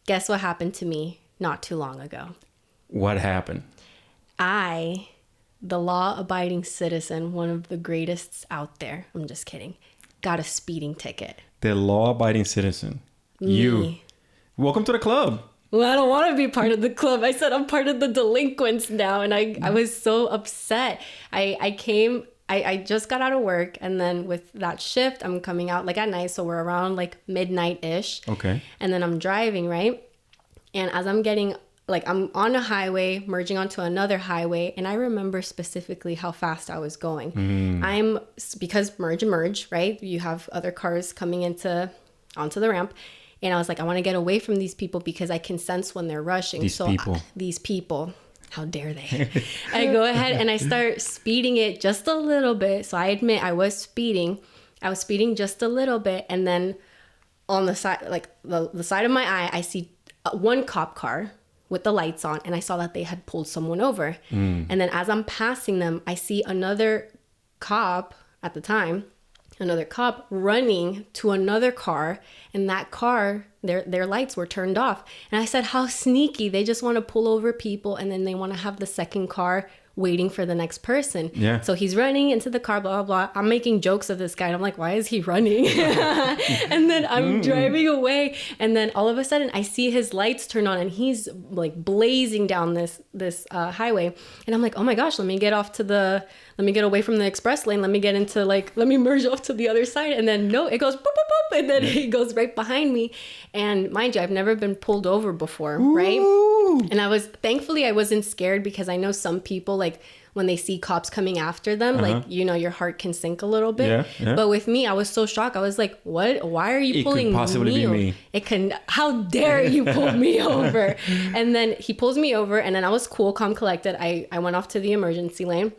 Guess what happened to me not too long ago? What happened? The law-abiding citizen, one of the greatest out there, I'm just kidding, got a speeding ticket. The law-abiding citizen. Me. You. Welcome to the club. Well, I don't want to be part of the club. I said I'm part of the delinquents now, and I was so upset. I just got out of work, and then with that shift, I'm coming out like at night, so we're around like midnight-ish. Okay. And then I'm driving, right? And as I'm getting, like I'm on a highway, merging onto another highway, and I remember specifically how fast I was going. Because merge, right? You have other cars coming onto the ramp. And I was like, I want to get away from these people because I can sense when they're rushing. These people, how dare they? I go ahead and I start speeding it just a little bit. So I admit I was speeding. I was speeding just a little bit. And then on the side, like the side of my eye, I see one cop car with the lights on. And I saw that they had pulled someone over. And then as I'm passing them, I see another cop at the time. Another cop running to another car, and that car, their lights were turned off. And I said, how sneaky. They just want to pull over people, and then they want to have the second car waiting for the next person. Yeah. So he's running into the car, blah, blah, blah. I'm making jokes of this guy. And I'm like, why is he running? And then I'm driving away. And then all of a sudden I see his lights turn on and he's like blazing down this highway. And I'm like, oh my gosh, let me get away from the express lane. Let me merge off to the other side. And then no, it goes boop, boop, boop. And then he goes right behind me. And mind you, I've never been pulled over before, right? And thankfully I wasn't scared because I know some people, like when they see cops coming after them, like, your heart can sink a little bit. Yeah. But with me, I was so shocked. I was like, what? Why are you pulling me? It could possibly be me. How dare you pull me over? And then he pulls me over, and then I was cool, calm, collected. I went off to the emergency lane,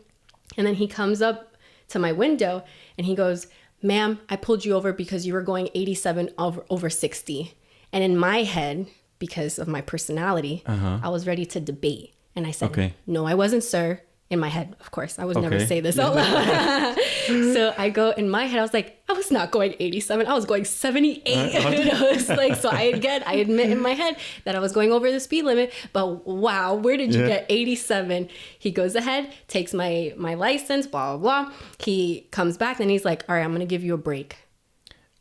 and then he comes up to my window and he goes, ma'am, I pulled you over because you were going 87 over 60. And in my head, because of my personality, I was ready to debate. And I said, no, I wasn't, sir. In my head, of course. I would never say this out loud. So I go, in my head, I was like, I was not going 87. I was going 78. And I was like, so I admit in my head that I was going over the speed limit. But wow, where did you get 87? He goes ahead, takes my license, blah, blah, blah. He comes back and he's like, all right, I'm going to give you a break.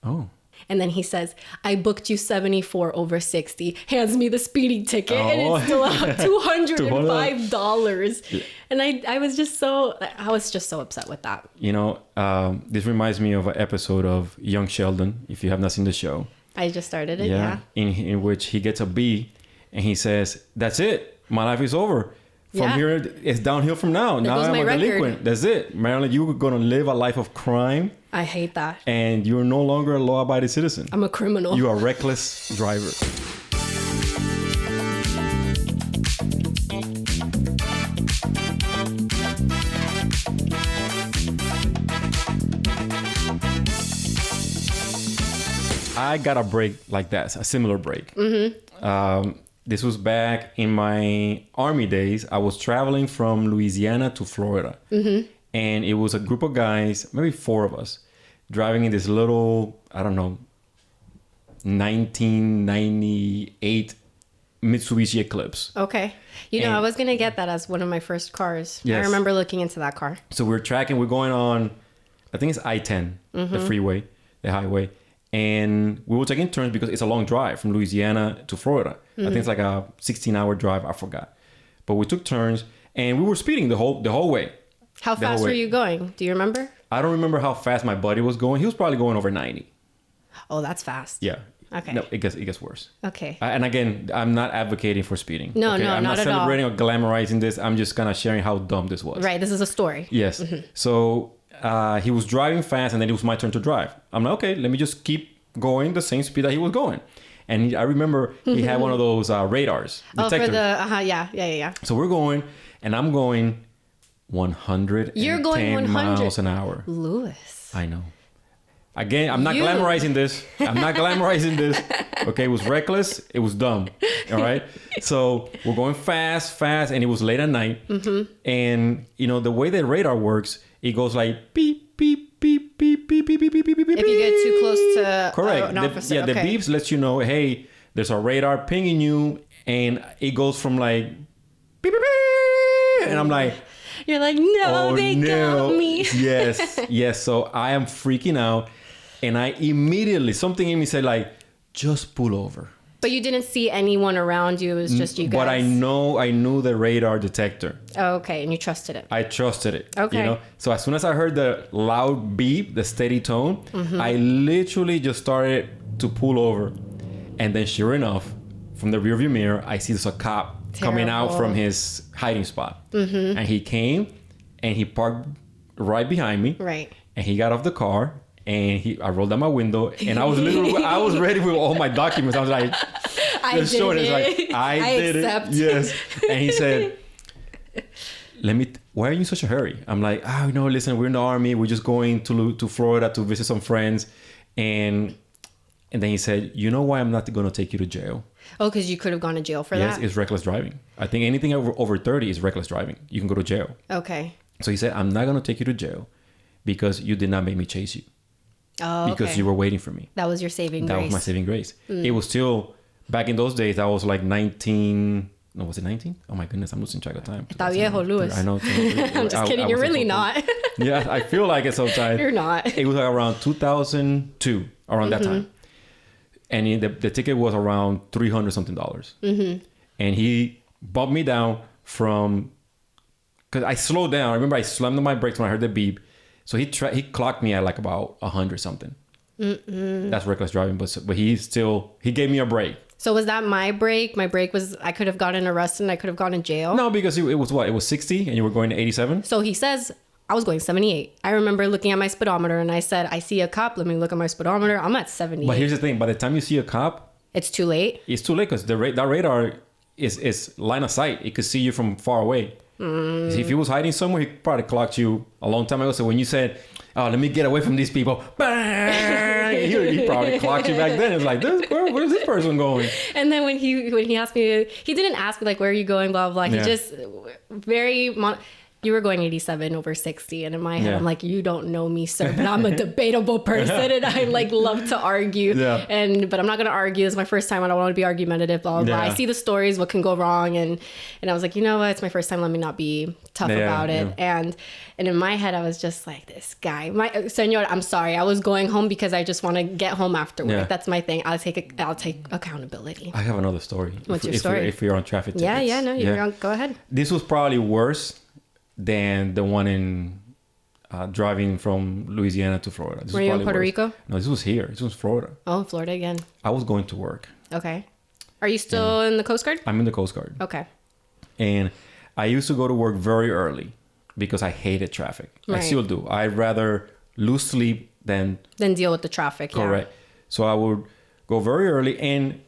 Oh. And then he says, I booked you 74 over 60, hands me the speeding ticket, and it's still $205. Yeah. And I was just so upset with that. This reminds me of an episode of Young Sheldon, if you have not seen the show. I just started it, yeah. In which he gets a B, and he says, that's it. My life is over. From here, it's downhill from now. Now I'm a delinquent. That's it. Marilyn, you're going to live a life of crime. I hate that. And you're no longer a law-abiding citizen. I'm a criminal. You are a reckless driver. I got a break like that, a similar break. This was back in my Army days. I was traveling from Louisiana to Florida. And it was a group of guys, maybe 4 of us, driving in this little, 1998 Mitsubishi Eclipse. Okay. I was going to get that as one of my first cars. Yes. I remember looking into that car. So we're going on, I think it's I-10, the freeway, the highway. And we were taking turns because it's a long drive from Louisiana to Florida. I think it's like a 16-hour drive. I forgot. But we took turns and we were speeding the whole way. How fast were you going? Do you remember? I don't remember how fast my buddy was going. He was probably going over 90. Oh, that's fast. Yeah. Okay. No, it gets worse. Okay. And again, I'm not advocating for speeding. No, okay? I'm not at all. I'm not celebrating or glamorizing this. I'm just kind of sharing how dumb this was. Right. This is a story. Yes. So he was driving fast, and then it was my turn to drive. I'm like, okay, let me just keep going the same speed that he was going. And I remember he had one of those radars. Detector. Oh, for the, yeah. So we're going, and I'm going 110 You're going 100 miles an hour. Lewis. I know. Again, I'm not glamorizing this. Okay, it was reckless. It was dumb. All right. So we're going fast, and it was late at night. And, the way the radar works, it goes like beep, beep, beep, beep, beep, beep, beep, beep, beep, beep. If you get too close to correct. an officer. The beeps lets you know, hey, there's a radar pinging you, and it goes from like beep, beep, beep, and I'm like, you're like, no, they got me. yes. So I am freaking out, and I immediately, something in me said like, just pull over. But you didn't see anyone around you. It was just you guys. But I knew the radar detector. Oh, okay. And you trusted it. I trusted it. Okay. You know? So as soon as I heard the loud beep, the steady tone, I literally just started to pull over. And then sure enough, from the rearview mirror, I see there's a cop coming out from his hiding spot. And he came and he parked right behind me. Right. And he got off the car. And I rolled down my window, and I was ready with all my documents. I was like, I did it. I did accept. it. Yes. And he said, why are you in such a hurry? I'm like, listen, we're in the Army. We're just going to Florida to visit some friends. And then he said, you know why I'm not going to take you to jail? Oh, because you could have gone to jail for that? Yes, it's reckless driving. I think anything over 30 is reckless driving. You can go to jail. Okay. So he said, I'm not going to take you to jail because you did not make me chase you. Oh, because you were waiting for me. That was your saving grace. That was my saving grace. It was still, back in those days, I was like 19. No, was it 19? Oh my goodness, I'm losing track of time. Está viejo, Luis. I know. I'm just kidding. You're really not. Yeah, I feel like it sometimes. You're not. It was like around 2002, around that time. And the ticket was around $300 something. And he bumped me down from, because I slowed down. I remember I slammed on my brakes when I heard the beep. So he clocked me at like about 100 something. That's reckless driving, but he gave me a break. So was that my break? My break was, I could have gotten arrested and I could have gone to jail? No, because it was what? It was 60 and you were going to 87? So he says, I was going 78. I remember looking at my speedometer and I said, I see a cop. Let me look at my speedometer. I'm at 78. But here's the thing. By the time you see a cop... It's too late? It's too late because that radar is line of sight. It could see you from far away. If he was hiding somewhere, he probably clocked you a long time ago. So when you said, "Oh, let me get away from these people," bang, he probably clocked you back then. It's like, where's this person going? And then when he asked me, he didn't ask me like, "Where are you going?" Blah blah. He just you were going 87 over 60, and in my head, I'm like, you don't know me, sir, but I'm a debatable person, and I like love to argue. But I'm not gonna argue. It's my first time. I don't want to be argumentative. Blah blah blah. I see the stories, what can go wrong, and I was like, you know what? It's my first time. Let me not be tough about it. And in my head, I was just like, this guy, Senor, I'm sorry. I was going home because I just want to get home after work. That's my thing. I'll take accountability. I have another story. What's your story? If you're on traffic tickets. You're on. Go ahead. This was probably worse than the one in driving from Louisiana to Florida. Were you in Puerto Rico? No, this was here. This was Florida. Oh, Florida again. I was going to work. Okay. Are you still in the Coast Guard? I'm in the Coast Guard. Okay. And I used to go to work very early because I hated traffic. I still do. I'd rather lose sleep than deal with the traffic. Correct. So I would go very early. And,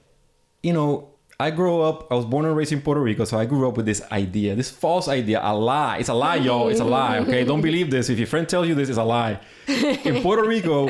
I was born and raised in Puerto Rico, so I grew up with this idea, this false idea, a lie. It's a lie, y'all. It's a lie, okay? Don't believe this. If your friend tells you this, it's a lie. In Puerto Rico,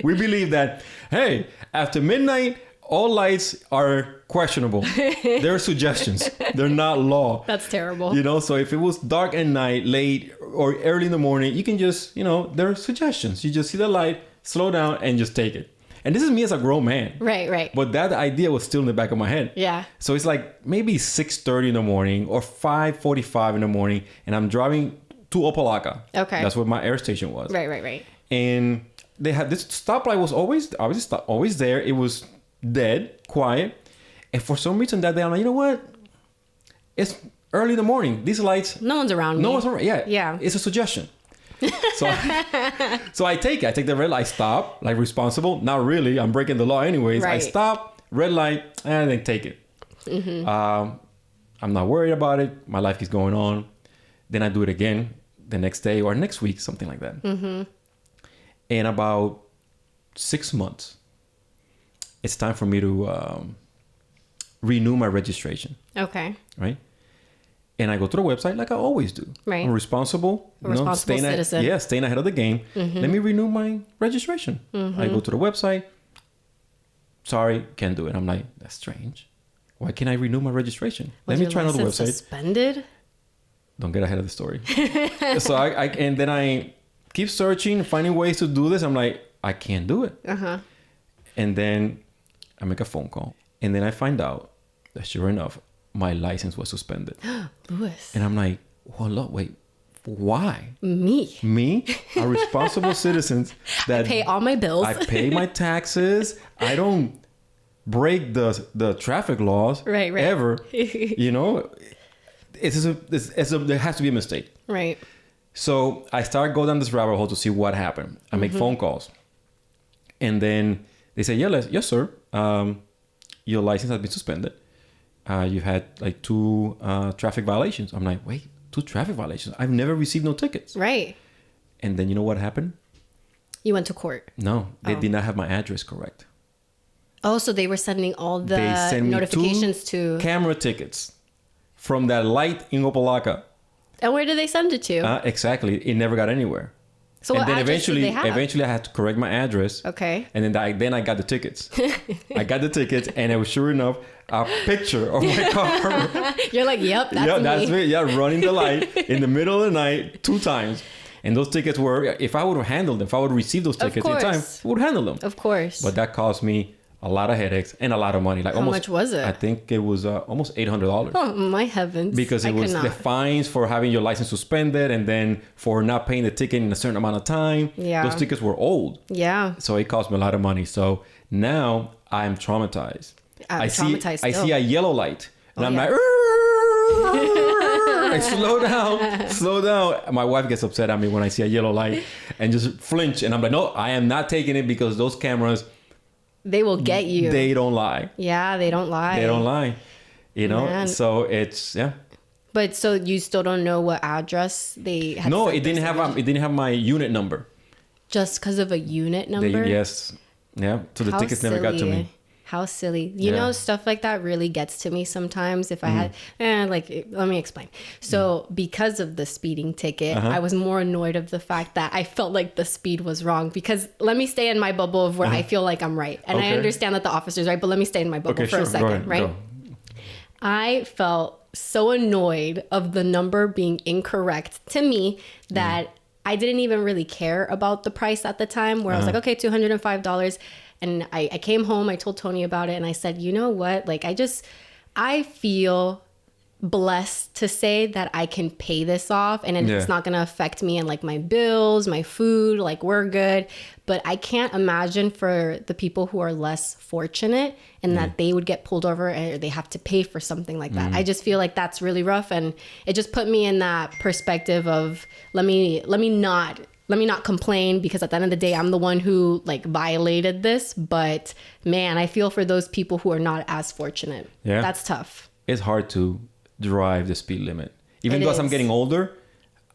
we believe that, hey, after midnight, all lights are questionable. They're suggestions. They're not law. That's terrible. So if it was dark at night, late, or early in the morning, you can just, they're suggestions. You just see the light, slow down, and just take it. And this is me as a grown man. Right. But that idea was still in the back of my head. Yeah. So it's like maybe 6:30 in the morning or 5:45 in the morning, and I'm driving to Opalaca. Okay. That's where my air station was. Right. And they had this stoplight was always there. It was dead, quiet. And for some reason that day, I'm like, you know what? It's early in the morning. These lights. No one's around me. No one's around. Yeah. It's a suggestion. So I take the red light, stop, like responsible. Not really. I'm breaking the law anyways. Right. I stop, red light, and then take it. I'm not worried about it. My life is going on. Then I do it again the next day or next week, something like that. In about 6 months, it's time for me to renew my registration. Okay. Right? And I go to the website like I always do. Right. I'm responsible. Citizen. Staying ahead of the game. Let me renew my registration. I go to the website. Sorry, can't do it. I'm like, that's strange. Why can't I renew my registration? Let me try another website. Suspended? Don't get ahead of the story. So and then I keep searching, finding ways to do this. I'm like, I can't do it. And then I make a phone call. And then I find out that sure enough, my license was suspended. Louis. And I'm like, hold up, wait, why? Me? A responsible citizen that I pay all my bills. I pay my taxes. I don't break the traffic laws right. ever. You know, there has to be a mistake. Right. So I start go down this rabbit hole to see what happened. I make phone calls. And then they say, yes, sir. Your license has been suspended. You've had like 2 traffic violations. I'm like, wait, 2 traffic violations? I've never received no tickets. Right. And then you know what happened? You went to court. No, they did not have my address correct. Oh, so they were sending all the notifications to... camera tickets from that light in Opalaca. And where did they send it to? Exactly. It never got anywhere. So and what then address did they have? eventually I had to correct my address. Okay. And then I got the tickets. I got the tickets, and it was sure enough a picture of my car. You're like, yep, that's me. That's me. Yeah, running the light in the middle of the night 2 times. And those tickets were, if I would have handled them, if I would have received those tickets in time, I would handle them. Of course. But that cost me a lot of headaches and a lot of money. Like how much was it? I think it was almost $800. Oh, my heavens. Because it was the fines for having your license suspended and then for not paying the ticket in a certain amount of time. Yeah. Those tickets were old. Yeah. So it cost me a lot of money. So now I'm traumatized. I see a yellow light and I'm like, I slow down. My wife gets upset at me when I see a yellow light and just flinch. And I'm like, no, I am not taking it because those cameras... They will get you. They don't lie. Yeah, they don't lie. They don't lie. You know? Man. So it's, yeah. But so you still don't know what address they had? No, it didn't have my unit number. Just because of a unit number? Yes. Yeah. So the tickets never got to me. How silly. You know, stuff like that really gets to me sometimes. If I had, let me explain. So because of the speeding ticket, I was more annoyed of the fact that I felt like the speed was wrong, because let me stay in my bubble of where I feel like I'm right. And I understand that the officer's right, but let me stay in my bubble for a second, right? Go. I felt so annoyed of the number being incorrect to me that I didn't even really care about the price at the time, where I was like, okay, $205. And I came home, I told Tony about it, and I said, you know what? Like, I feel blessed to say that I can pay this off, and it's not going to affect me and like my bills, my food, like we're good. But I can't imagine for the people who are less fortunate and that they would get pulled over or they have to pay for something like that. I just feel like that's really rough. And it just put me in that perspective of let me not complain, because at the end of the day, I'm the one who like violated this. But man, I feel for those people who are not as fortunate. Yeah. That's tough. It's hard to drive the speed limit. Even though I'm getting older,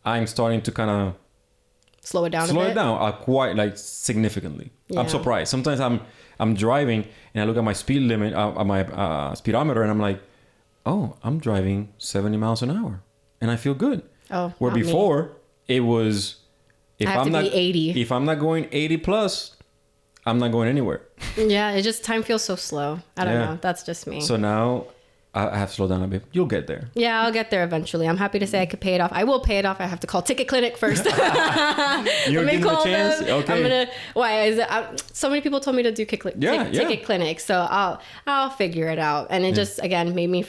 I'm starting to kind of slow it down quite like significantly. Yeah. I'm surprised. Sometimes I'm driving and I look at my speed limit, my speedometer, and I'm like, oh, I'm driving 70 miles an hour and I feel good. Oh, where before it was, if I'm not 80. If I'm not going 80 plus, I'm not going anywhere. Yeah, it just, time feels so slow. I don't know. That's just me. So now I have to slow down a bit. You'll get there. Yeah, I'll get there eventually. I'm happy to say I could pay it off. I will pay it off. I have to call Ticket Clinic first. You're getting the chance? Okay. I'm gonna. Why is it? So many people told me to do Ticket Clinic, so I'll figure it out. And it just again made me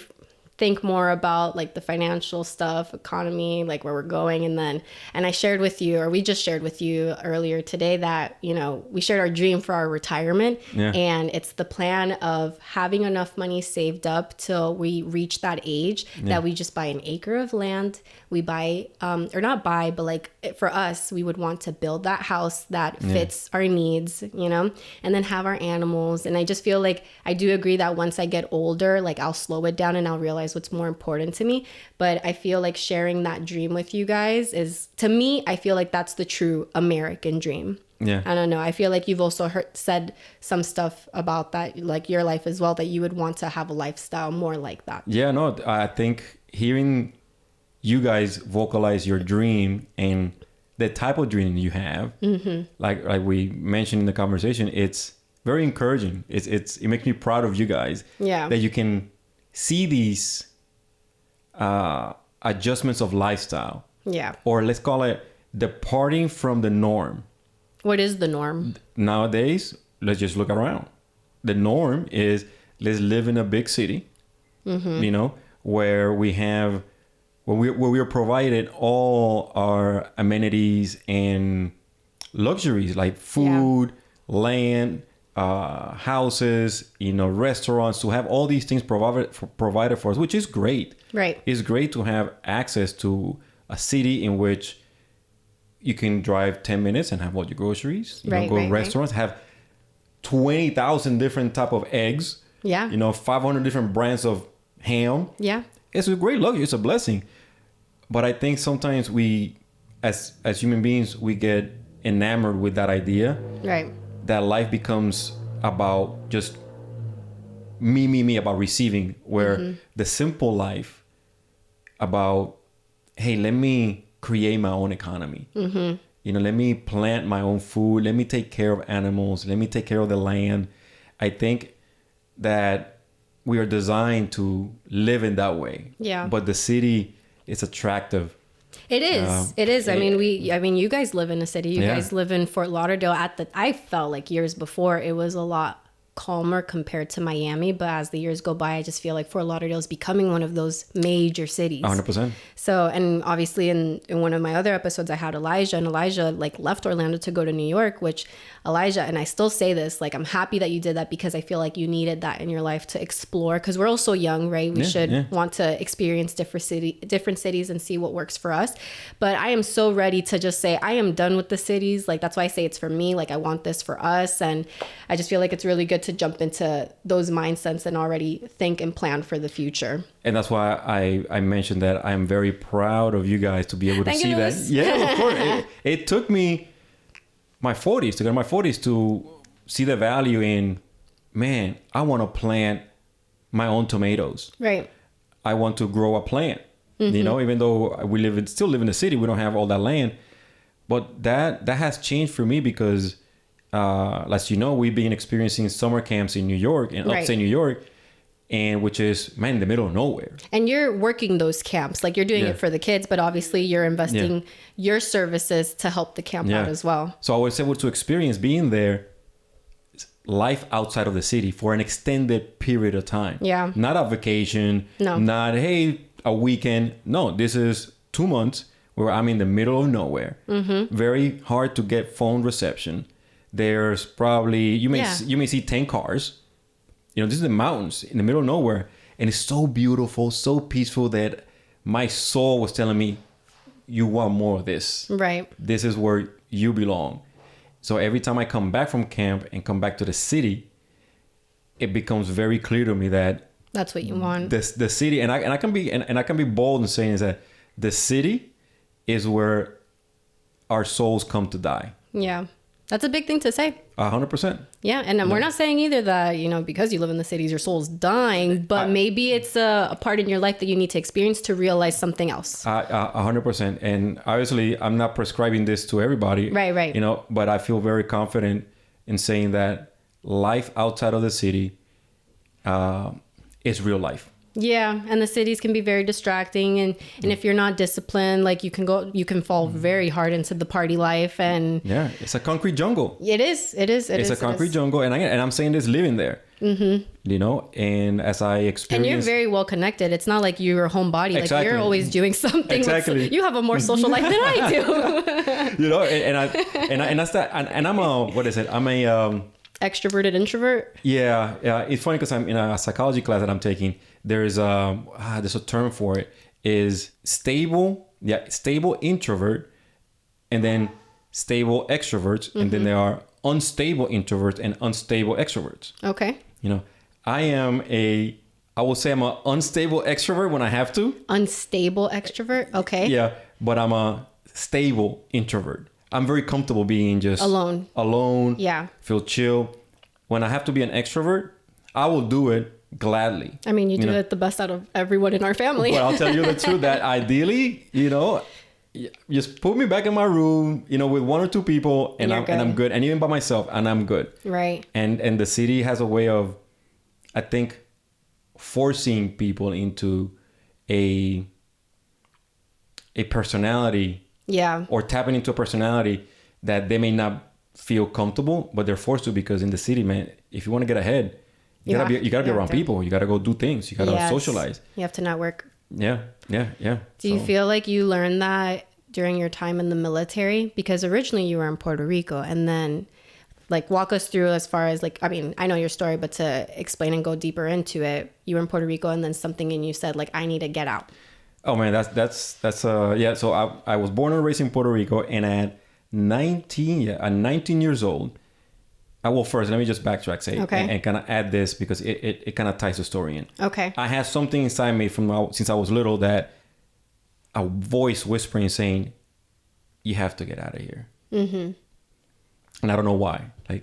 think more about like the financial stuff, economy, like where we're going. And I shared with you, or we just shared with you earlier today, that, you know, we shared our dream for our retirement. Yeah. And it's the plan of having enough money saved up till we reach that age that we just buy an acre of land. We buy, or not buy, but like for us, we would want to build that house that fits our needs, you know, and then have our animals. And I just feel like I do agree that once I get older, like I'll slow it down and I'll realize what's more important to me. But I feel like sharing that dream with you guys is, to me, I feel like that's the true American dream. Yeah. I don't know. I feel like you've also said some stuff about that, like your life as well, that you would want to have a lifestyle more like that. Yeah, no, I think hearing you guys vocalize your dream and the type of dream you have, like we mentioned in the conversation, it's very encouraging. It makes me proud of you guys. Yeah. That you can see these adjustments of lifestyle. Yeah. Or let's call it departing from the norm. What is the norm? Nowadays, let's just look around. the norm is let's live in a big city, you know, where we are provided all our amenities and luxuries like food, land, houses, you know, restaurants, to have all these things provided for us, which is great. Right. It's great to have access to a city in which you can drive 10 minutes and have all your groceries, you know, go to restaurants, have 20,000 different type of eggs. Yeah. You know, 500 different brands of ham. Yeah. It's a great luxury. It's a blessing. But I think sometimes we, as human beings, we get enamored with that idea. Right. That life becomes about just me, about receiving, where the simple life about, hey, let me create my own economy. You know, let me plant my own food. Let me take care of animals. Let me take care of the land. I think that we are designed to live in that way. Yeah. But the city is attractive. It is. It is. I mean, you guys live in a city. You guys live in Fort Lauderdale. I felt like years before it was a lot calmer compared to Miami, but as the years go by, I just feel like Fort Lauderdale is becoming one of those major cities. 100%. So, and obviously in one of my other episodes, I had Elijah, and Elijah like left Orlando to go to New York, which Elijah, and I still say this, like, I'm happy that you did that because I feel like you needed that in your life to explore, because we're all so young, right? We should want to experience different cities and see what works for us. But I am so ready to just say, I am done with the cities. Like, that's why I say it's for me. Like, I want this for us. And I just feel like it's really good to jump into those mindsets and already think and plan for the future. And that's why I mentioned that I'm very proud of you guys to be able to see that. Yeah, of course. It took me my 40s to see the value in, man, I want to plant my own tomatoes. Right. I want to grow a plant. You know, even though still live in the city, we don't have all that land. But that has changed for me because, as you know, we've been experiencing summer camps in New York, in upstate New York, and which is, man, in the middle of nowhere. And you're working those camps, like you're doing it for the kids, but obviously you're investing your services to help the camp out as well. So I was able to experience being there, life outside of the city for an extended period of time. Yeah. Not a vacation. No. Not, hey, a weekend. No, this is 2 months where I'm in the middle of nowhere. Very hard to get phone reception. There's probably, you may see 10 cars. You know, this is the mountains in the middle of nowhere. And it's so beautiful, so peaceful that my soul was telling me, you want more of this. Right. This is where you belong. So every time I come back from camp and come back to the city, it becomes very clear to me that that's what you want. The city, and I can be bold in saying is that the city is where our souls come to die. Yeah. That's a big thing to say. 100%. Yeah. And we're not saying either that, you know, because you live in the cities, your soul's dying, but maybe it's a part in your life that you need to experience to realize something else. 100%. And obviously, I'm not prescribing this to everybody. Right. You know, but I feel very confident in saying that life outside of the city is real life. Yeah, and the cities can be very distracting, and if you're not disciplined, like you can fall very hard into the party life, and it's a concrete jungle. It is. It's a concrete jungle, and I'm saying this living there. You know, and as I experience, and you're very well connected. It's not like you're a homebody. Like you're always doing something. Exactly. You have a more social life than I do. You know, and that's that. And I'm a I'm a extroverted introvert. Yeah. It's funny because I'm in a psychology class that I'm taking. There's a term for it, is stable introvert, and then stable extroverts, and then there are unstable introverts and unstable extroverts. Okay. You know, I will say I'm an unstable extrovert when I have to. Unstable extrovert? Okay. Yeah, but I'm a stable introvert. I'm very comfortable being just alone. Yeah. Feel chill. When I have to be an extrovert, I will do it gladly. I mean, you do it the best out of everyone in our family. But I'll tell you the truth that ideally, you know, just put me back in my room, you know, with one or two people, and I'm good. And even by myself, and I'm good. Right. And the city has a way of, I think, forcing people into a personality. Yeah. Or tapping into a personality that they may not feel comfortable, but they're forced to because in the city, man, if you want to get ahead, you gotta be around people. You gotta go do things. You gotta socialize. You have to network. Yeah. Do you feel like you learned that during your time in the military? Because originally you were in Puerto Rico, and then like walk us through as far as like, I mean, I know your story, but to explain and go deeper into it, you were in Puerto Rico and then something in you said like, I need to get out. Oh man, that's yeah. So I was born and raised in Puerto Rico, and at 19 years old, well, first, let me just backtrack, and kind of add this because it kind of ties the story in. Okay. I had something inside me since I was little, that a voice whispering saying, you have to get out of here. Mm-hmm. And I don't know why. Like,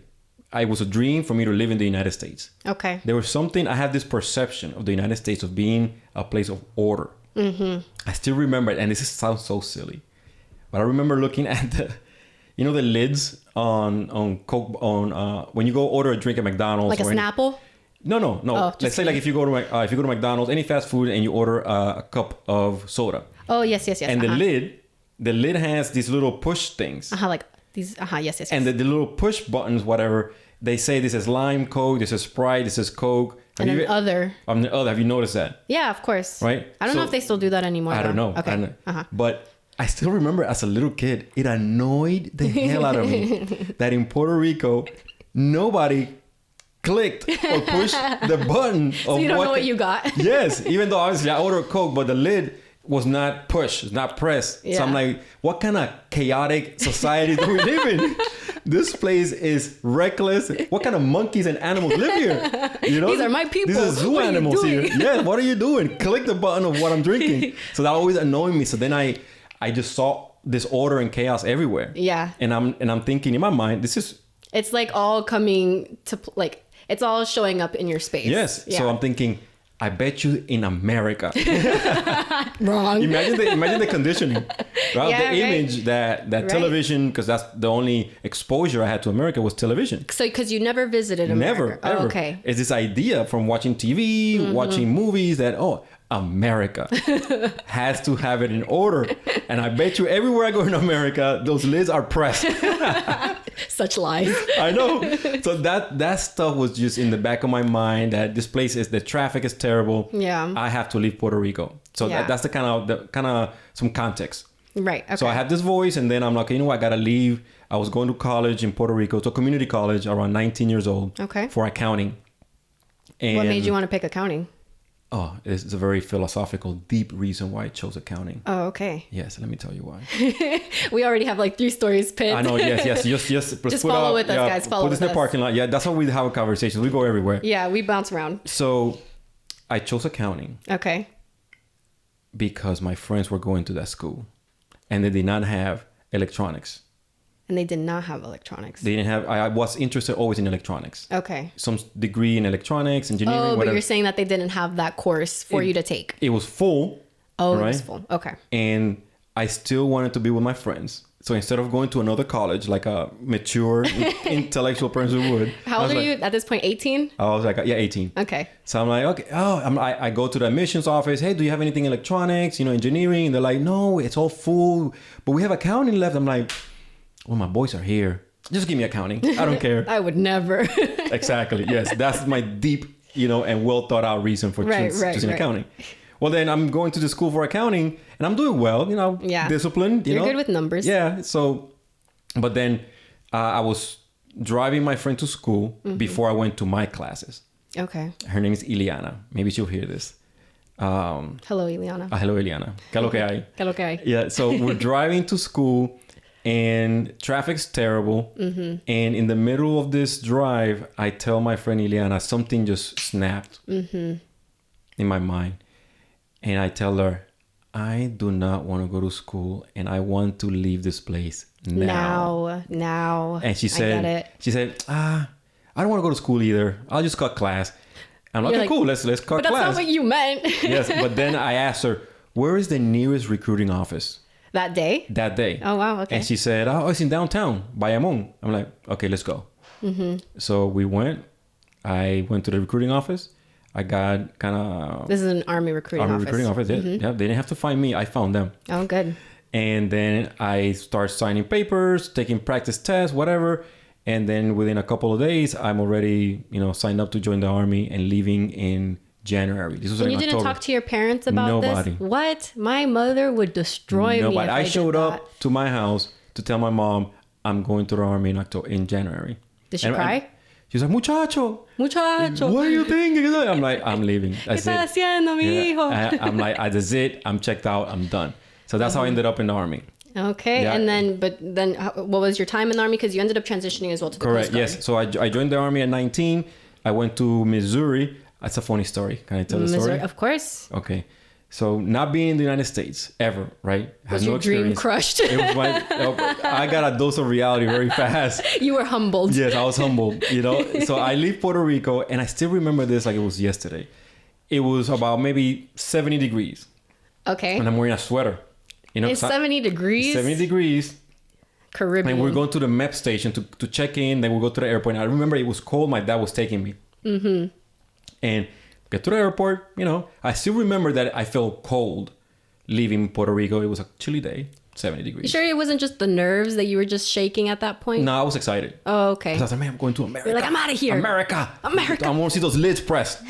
it was a dream for me to live in the United States. Okay. There was something, I had this perception of the United States of being a place of order. Mm-hmm. I still remember it, and this sounds so silly, but I remember looking at the lids on Coke, when you go order a drink at McDonald's, like a Snapple. No. Oh, let's say like if you go to McDonald's, any fast food, and you order a cup of soda. Oh yes. And the lid has these little push things. Like these. Yes. And the little push buttons, whatever, they say this is lime Coke, this is Sprite, this is Coke. And then other. Have you noticed that? Yeah, of course. Right. I don't know if they still do that anymore. I don't know. Okay. But I still remember as a little kid, it annoyed the hell out of me that in Puerto Rico, nobody clicked or pushed the button. So you don't know what you got. Yes, even though obviously I ordered Coke, but the lid was not pushed, it's not pressed. Yeah. So I'm like, what kind of chaotic society do we live in? This place is reckless. What kind of monkeys and animals live here? These are my people. These are zoo animals here. Yeah, what are you doing? Click the button of what I'm drinking. So that always annoyed me. So then I just saw disorder and chaos everywhere. Yeah. And I'm thinking in my mind, it's like all coming to like, it's all showing up in your space. Yes. Yeah. So I'm thinking, I bet you in America. Wrong. Imagine the conditioning, right? Yeah, the image that right. Television, because that's the only exposure I had to America was television. So because you never visited America. Never, ever. Okay. It's this idea from watching TV, watching movies that, America has to have it in order. And I bet you everywhere I go in America, those lids are pressed. Such lies. I know. So that stuff was just in the back of my mind, that this place the traffic is terrible. Yeah. I have to leave Puerto Rico. So that's the kind of some context. Right. Okay. So I had this voice, and then I'm like, I gotta leave. I was going to college in Puerto Rico, to community college, around 19 years old. Okay. For accounting. And what made you want to pick accounting? Oh, it's a very philosophical, deep reason why I chose accounting. Oh, okay. Yes, let me tell you why. We already have like 3 stories pinned. I know, yes. Just follow with us, guys. Follow with us. Put this in the parking lot. Yeah, that's how we have a conversation. We go everywhere. Yeah, we bounce around. So I chose accounting. Okay. Because my friends were going to that school, and they did not have electronics. And they did not have electronics. They didn't have. I was interested always in electronics. Okay. Some degree in electronics, engineering. Oh, but whatever. You're saying that they didn't have that course for you to take. It was full. Oh, right? It was full. Okay. And I still wanted to be with my friends. So instead of going to another college like a mature, intellectual person would. How old are you at this point? 18? I was like, 18. Okay. So I'm like, okay. I go to the admissions office. Hey, do you have anything electronics? Engineering? And they're like, no, it's all full. But we have accounting left. I'm like, well, my boys are here. Just give me accounting. I don't care. I would never. Exactly. Yes. That's my deep, and well thought out reason for choosing accounting. Well, then I'm going to the school for accounting, and I'm doing well, disciplined. You're good with numbers. Yeah. So, but then I was driving my friend to school before I went to my classes. Okay. Her name is Ileana. Maybe she'll hear this. Hello, Ileana. Hello, Ileana. ¿Qué lo que hay? ¿Qué lo que hay? Yeah. So we're driving to school. And traffic's terrible. And in the middle of this drive, I tell my friend Ileana, something just snapped in my mind. And I tell her, I do not want to go to school, and I want to leave this place now. And she said, I don't want to go to school either. I'll just cut class. I'm like, okay, cool, let's cut class. But that's not what you meant. Yes, but then I asked her, where is the nearest recruiting office? That day? That day. Oh, wow. Okay. And she said, it's in downtown, Bayamon. I'm like, okay, let's go. So we went. I went to the recruiting office. I got kind of... This is an Army recruiting office. Yeah. They didn't have to find me. I found them. Oh, good. And then I started signing papers, taking practice tests, whatever. And then within a couple of days, I'm already, signed up to join the army and leaving in January. This was and in you October. didn't talk to your parents about Nobody. this? What? My mother would destroy me if I showed did up to my house to tell my mom I'm going to the army in January. Did she cry? She was like, muchacho, what are you thinking? I'm like, I'm leaving. That's ¿Qué estás haciendo, mi hijo? I'm like, that's it. I'm checked out. I'm done. So that's how I ended up in the army. Okay. Yeah. And then what was your time in the army? Because you ended up transitioning as well to the Correct. Coast Guard. Yes. So I joined the army at 19. I went to Missouri. That's a funny story. Can I tell the story? Of course. Okay. So not being in the United States ever, right? Was your dream crushed? It was I got a dose of reality very fast. You were humbled. Yes, I was humbled, So I leave Puerto Rico, and I still remember this like it was yesterday. It was about maybe 70 degrees. Okay. And I'm wearing a sweater. It's 70 degrees? 70 degrees. Caribbean. And we're going to the MEP station to check in. Then we'll go to the airport. And I remember it was cold. My dad was taking me. Mm-hmm. And get to the airport, I still remember that I felt cold leaving Puerto Rico. It was a chilly day, 70 degrees. You sure it wasn't just the nerves that you were just shaking at that point? No, I was excited. Oh, okay. I was like, man, I'm going to America. You're like, I'm out of here. America. I want to see those lids pressed.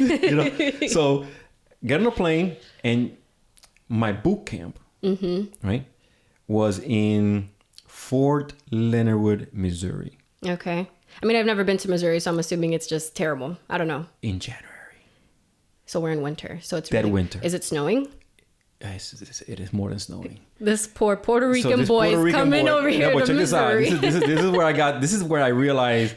So get on a plane, and my boot camp, right, was in Fort Leonard Wood, Missouri. Okay. I mean, I've never been to Missouri, so I'm assuming it's just terrible. I don't know. In January. So we're in winter. So it's dead winter. Is it snowing? It is more than snowing. This poor Puerto Rican boy is coming over here to check Missouri. This out. This is where I got. This is where I realized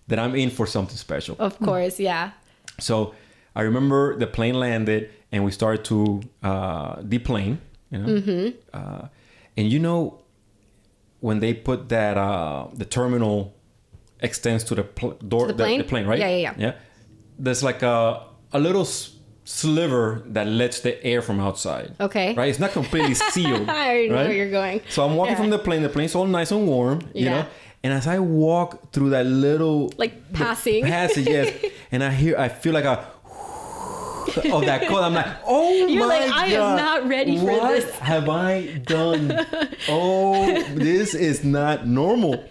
that I'm in for something special. Of course, yeah. So I remember the plane landed, and we started to deplane. And when they put that the terminal extends to the door, the plane? The plane, right? Yeah. There's like a little sliver that lets the air from outside. Okay. Right? It's not completely sealed. I know where you're going. So I'm walking from the plane's all nice and warm, And as I walk through that little passage, yes, and I feel like of that cold. I'm like, You're my like, I God, am not ready for this. What have I done? This is not normal.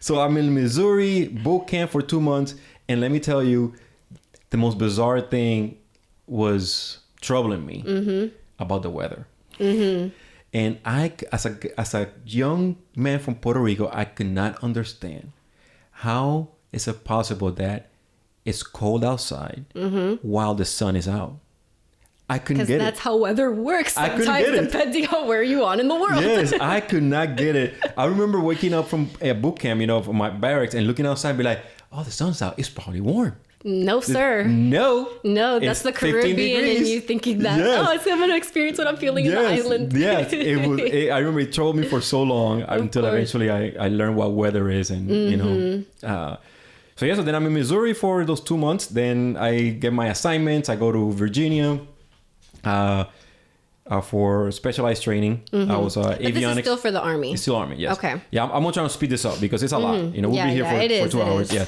So I'm in Missouri, boot camp for 2 months. And let me tell you, the most bizarre thing was troubling me about the weather. Mm-hmm. And I, as a young man from Puerto Rico, I could not understand how is it possible that it's cold outside while the sun is out. I couldn't get it. Because that's how weather works sometimes, I couldn't get it. depending on where you are in the world. Yes, I could not get it. I remember waking up from a boot camp, from my barracks, and looking outside and be like, oh, the sun's out. It's probably warm. No, sir. No, that's the Caribbean and you thinking that, I'm going to experience what I'm feeling in the island. Yes, I remember it troubled me for so long until eventually I learned what weather is and, So then I'm in Missouri for those 2 months. Then I get my assignments. I go to Virginia for specialized training. I was avionics. But this is still for the Army. It's still Army, yes. Okay. Yeah, I'm trying to speed this up because it's a lot. We'll be here for 2 hours. Yeah.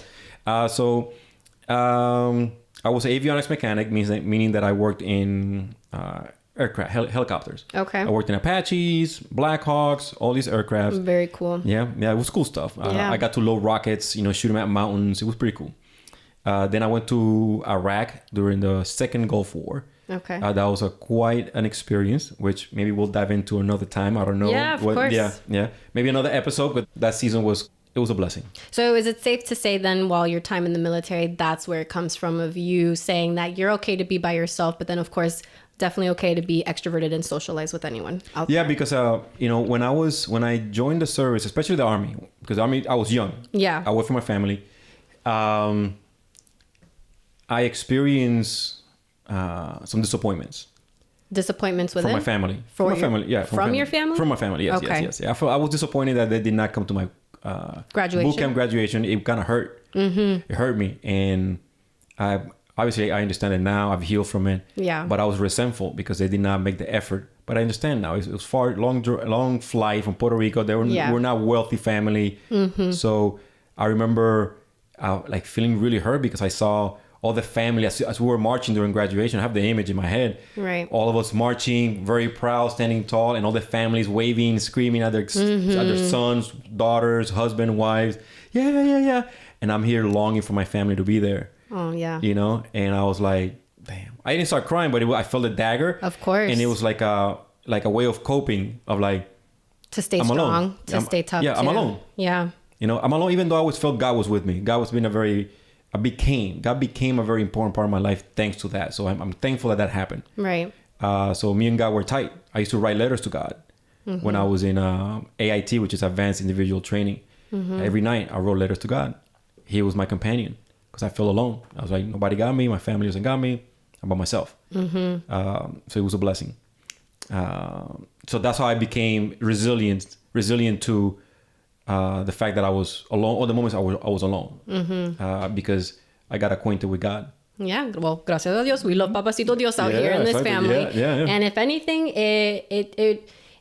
I was an avionics mechanic, meaning that I worked in aircraft, helicopters. Okay. I worked in Apaches, Blackhawks, all these aircraft. Very cool. Yeah, it was cool stuff. I got to load rockets, shoot them at mountains. It was pretty cool. Then I went to Iraq during the second Gulf War. Okay. That was quite an experience, which maybe we'll dive into another time. I don't know. Yeah, of course. Yeah. Maybe another episode, but that season was a blessing. So is it safe to say then while your time in the military, that's where it comes from of you saying that you're okay to be by yourself, but then of course, definitely okay to be extroverted and socialize with anyone out there? Yeah, because, when I joined the service, especially the Army, because the Army, I was young. Yeah. I worked for my family. I experienced some disappointments. Disappointments within? From my family. From my family, yeah. From your family? From my family, yes, okay. yes. I was disappointed that they did not come to my graduation. boot camp graduation. It kind of hurt. Mm-hmm. It hurt me, and I understand it now. I've healed from it. Yeah. But I was resentful because they did not make the effort. But I understand now. It was long flight from Puerto Rico. We're not wealthy family. Mm-hmm. So I remember feeling really hurt because I saw all the family, as we were marching during graduation, I have the image in my head. Right. All of us marching, very proud, standing tall, and all the families waving, screaming at their sons, daughters, husband, wives. Yeah. And I'm here longing for my family to be there. Oh, yeah. You know? And I was like, damn. I didn't start crying, but I felt a dagger. Of course. And it was like a way of coping, of like, to stay I'm strong, alone. stay tough. Yeah, I'm alone. Yeah. You know, I'm alone, even though I always felt God was with me. God became a very important part of my life thanks to that. So I'm thankful that happened. Right. So me and God were tight. I used to write letters to God when I was in AIT, which is Advanced Individual Training. Every night I wrote letters to God. He was my companion because I felt alone. I was like, nobody got me. My family doesn't got me. I'm by myself. So it was a blessing. So that's how I became resilient to the fact that I was alone, or the moments I was alone, because I got acquainted with God. Yeah, well, gracias a Dios, we love Papacito Dios out here in this family. Yeah. And if anything,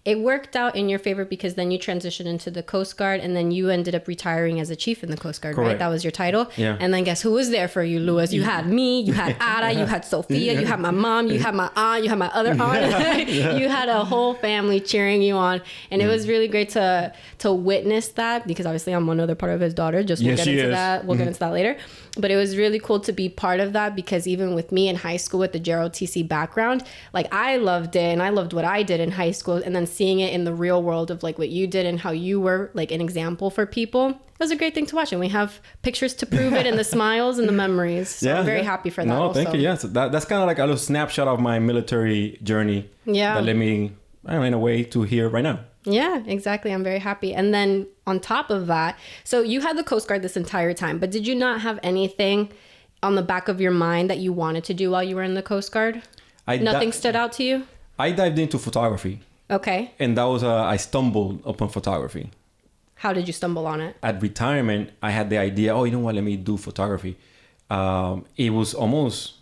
it worked out in your favor because then you transitioned into the Coast Guard and then you ended up retiring as a chief in the Coast Guard, Correct. right? That was your title. Yeah. And then guess who was there for you, Louis? You had me, you had Ada, you had Sophia, you had my mom, you had my aunt, you had my other aunt. You had a whole family cheering you on. And it was really great to witness that because obviously I'm one other part of his daughter. We'll get into that. We'll get into that later. But it was really cool to be part of that because even with me in high school with the JROTC background, like I loved it and I loved what I did in high school, and then seeing it in the real world of like what you did and how you were like an example for people, it was a great thing to watch. And we have pictures to prove it and the smiles and the memories. So I'm very happy for that. No, thank you. Yes, that's kind of like a little snapshot of my military journey. Yeah. That led me, in a way, to here right now. Yeah, exactly. I'm very happy. And then on top of that, so you had the Coast Guard this entire time, but did you not have anything on the back of your mind that you wanted to do while you were in the Coast Guard? Nothing stood out to you? I dived into photography. Okay. And that was, I stumbled upon photography. How did you stumble on it? At retirement, I had the idea, you know what, let me do photography. It was almost...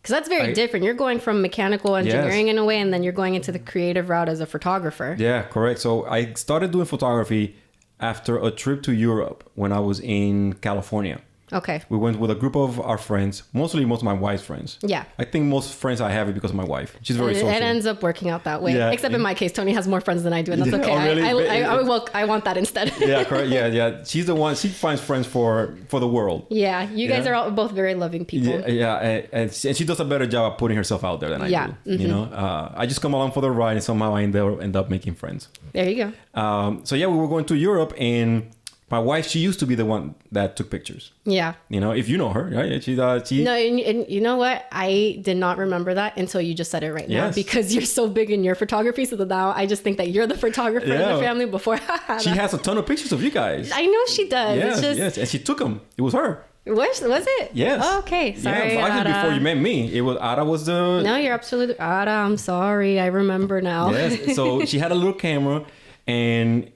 Because that's very different. You're going from mechanical engineering in a way, and then you're going into the creative route as a photographer. Yeah, correct. So I started doing photography after a trip to Europe when I was in California. Okay. We went with a group of our friends, most of my wife's friends. Yeah. I think most friends I have it because of my wife. She's very social. It ends up working out that way. Yeah. Except in my case, Tony has more friends than I do, and that's okay. Oh, really? I want that instead. Yeah, correct. Yeah. She's the one. She finds friends for the world. Yeah, you guys are both very loving people. Yeah. And she does a better job of putting herself out there than I do. Mm-hmm. You know, I just come along for the ride, and somehow I end up making friends. There you go. So yeah, we were going to Europe, and my wife, she used to be the one that took pictures. Yeah. You know, if you know her, right? She No, and you know what? I did not remember that until you just said it right now because you're so big in your photography. So that now I just think that you're the photographer in the family before. She has a ton of pictures of you guys. I know she does. Yes. And she took them. It was her. Was it? Yes. Oh, okay. Sorry. Yeah, actually, before you met me, Ada was the... No, you're absolutely... Ada, I'm sorry. I remember now. Yes. So she had a little camera, and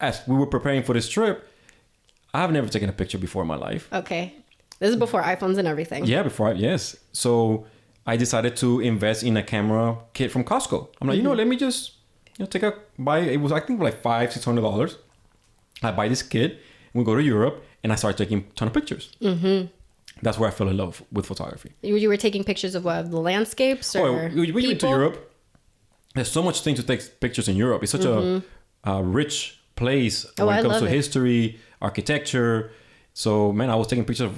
as we were preparing for this trip, I've never taken a picture before in my life. Okay. This is before iPhones and everything. Yeah, yes. So I decided to invest in a camera kit from Costco. I'm like, let me just buy. It was, I think, like $500-$600. I buy this kit, and we go to Europe, and I start taking a ton of pictures. Mm-hmm. That's where I fell in love with photography. You were taking pictures of what? The landscapes or we went to Europe. There's so much thing to take pictures in Europe. It's such a rich place when it comes to history, architecture. So, man, I was taking pictures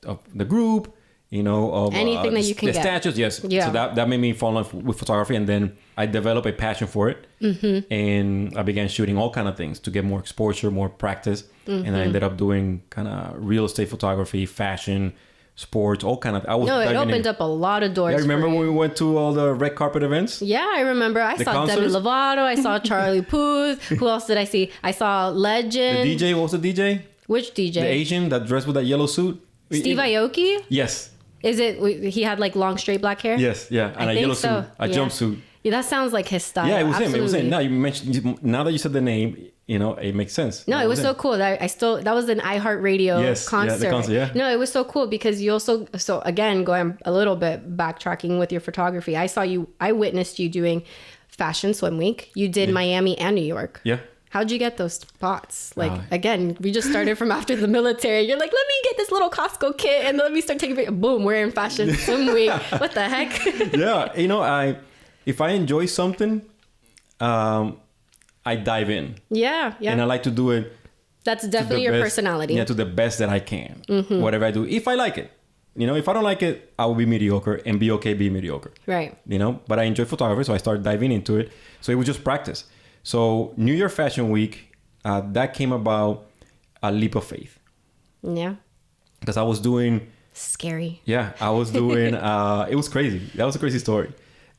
of the group, of anything that you can the get. statues. Yes. Yeah. So that made me fall in love with photography. And then I developed a passion for it. Mm-hmm. And I began shooting all kind of things to get more exposure, more practice. Mm-hmm. And I ended up doing kind of real estate photography, fashion, sports, all kind of... it opened up a lot of doors. Yeah, remember when we went to all the red carpet events? Yeah, I remember. I saw Demi Lovato. I saw Charlie Puth. Who else did I see? I saw Legend. The DJ, what was the DJ? Which DJ? The Asian that dressed with that yellow suit. Steve Aoki? Yes. Is it, he had like long straight black hair? Yes, yeah. And a yellow suit, a jumpsuit. Yeah, that sounds like his style. Yeah, it was Absolutely. him. It was him. Now that you said the name, it makes sense. No, it was so cool. That was an iHeartRadio concert. Yeah, the concert, No, it was so cool because you also, so again, going a little bit backtracking with your photography, I witnessed you doing Fashion Swim Week. You did Miami and New York. Yeah. How'd you get those spots? Like, again, we just started from after the military. You're like, let me get this little Costco kit and let me start taking pictures. Boom, we're in Fashion Swim Week. What the heck? Yeah, you know, if I enjoy something, I dive in. Yeah, yeah. And I like to do it. That's definitely your personality. Yeah, to the best that I can. Whatever I do, if I like it. You know, if I don't like it, I will be mediocre and be okay being mediocre. Right. You know, but I enjoy photography, so I started diving into it. So it was just practice. So New York Fashion Week, that came about a leap of faith. Yeah. Because I was doing... Scary. Yeah, I was doing... it was crazy. That was a crazy story.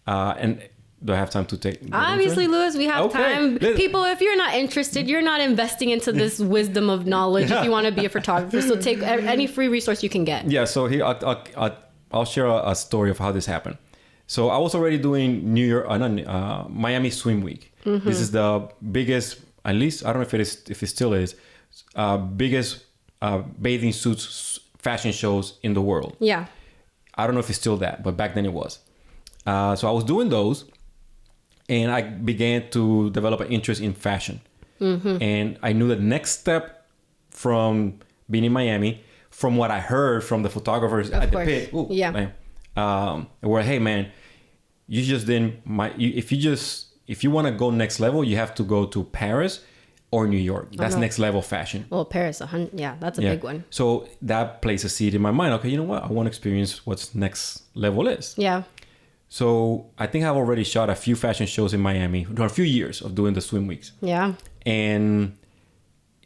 And do I have time to take... Obviously, Louis, we have time. People, if you're not interested, you're not investing into this wisdom of knowledge if you want to be a photographer. So take any free resource you can get. Yeah, so here, I'll share a story of how this happened. So I was already doing Miami Swim Week. This is the biggest, at least, I don't know if it still is, biggest bathing suits fashion shows in the world. Yeah. I don't know if it's still that, but back then it was. So I was doing those, and I began to develop an interest in fashion. And I knew the next step from being in Miami, from what I heard from the photographers at the pit, where, hey man, you just didn't, if you want to go next level, you have to go to Paris or New York. That's next level fashion. Well, Paris, that's a big one. So that placed a seed in my mind. Okay, you know what? I want to experience what's next level is. Yeah. So I think I've already shot a few fashion shows in Miami, a few years of doing the swim weeks. Yeah. And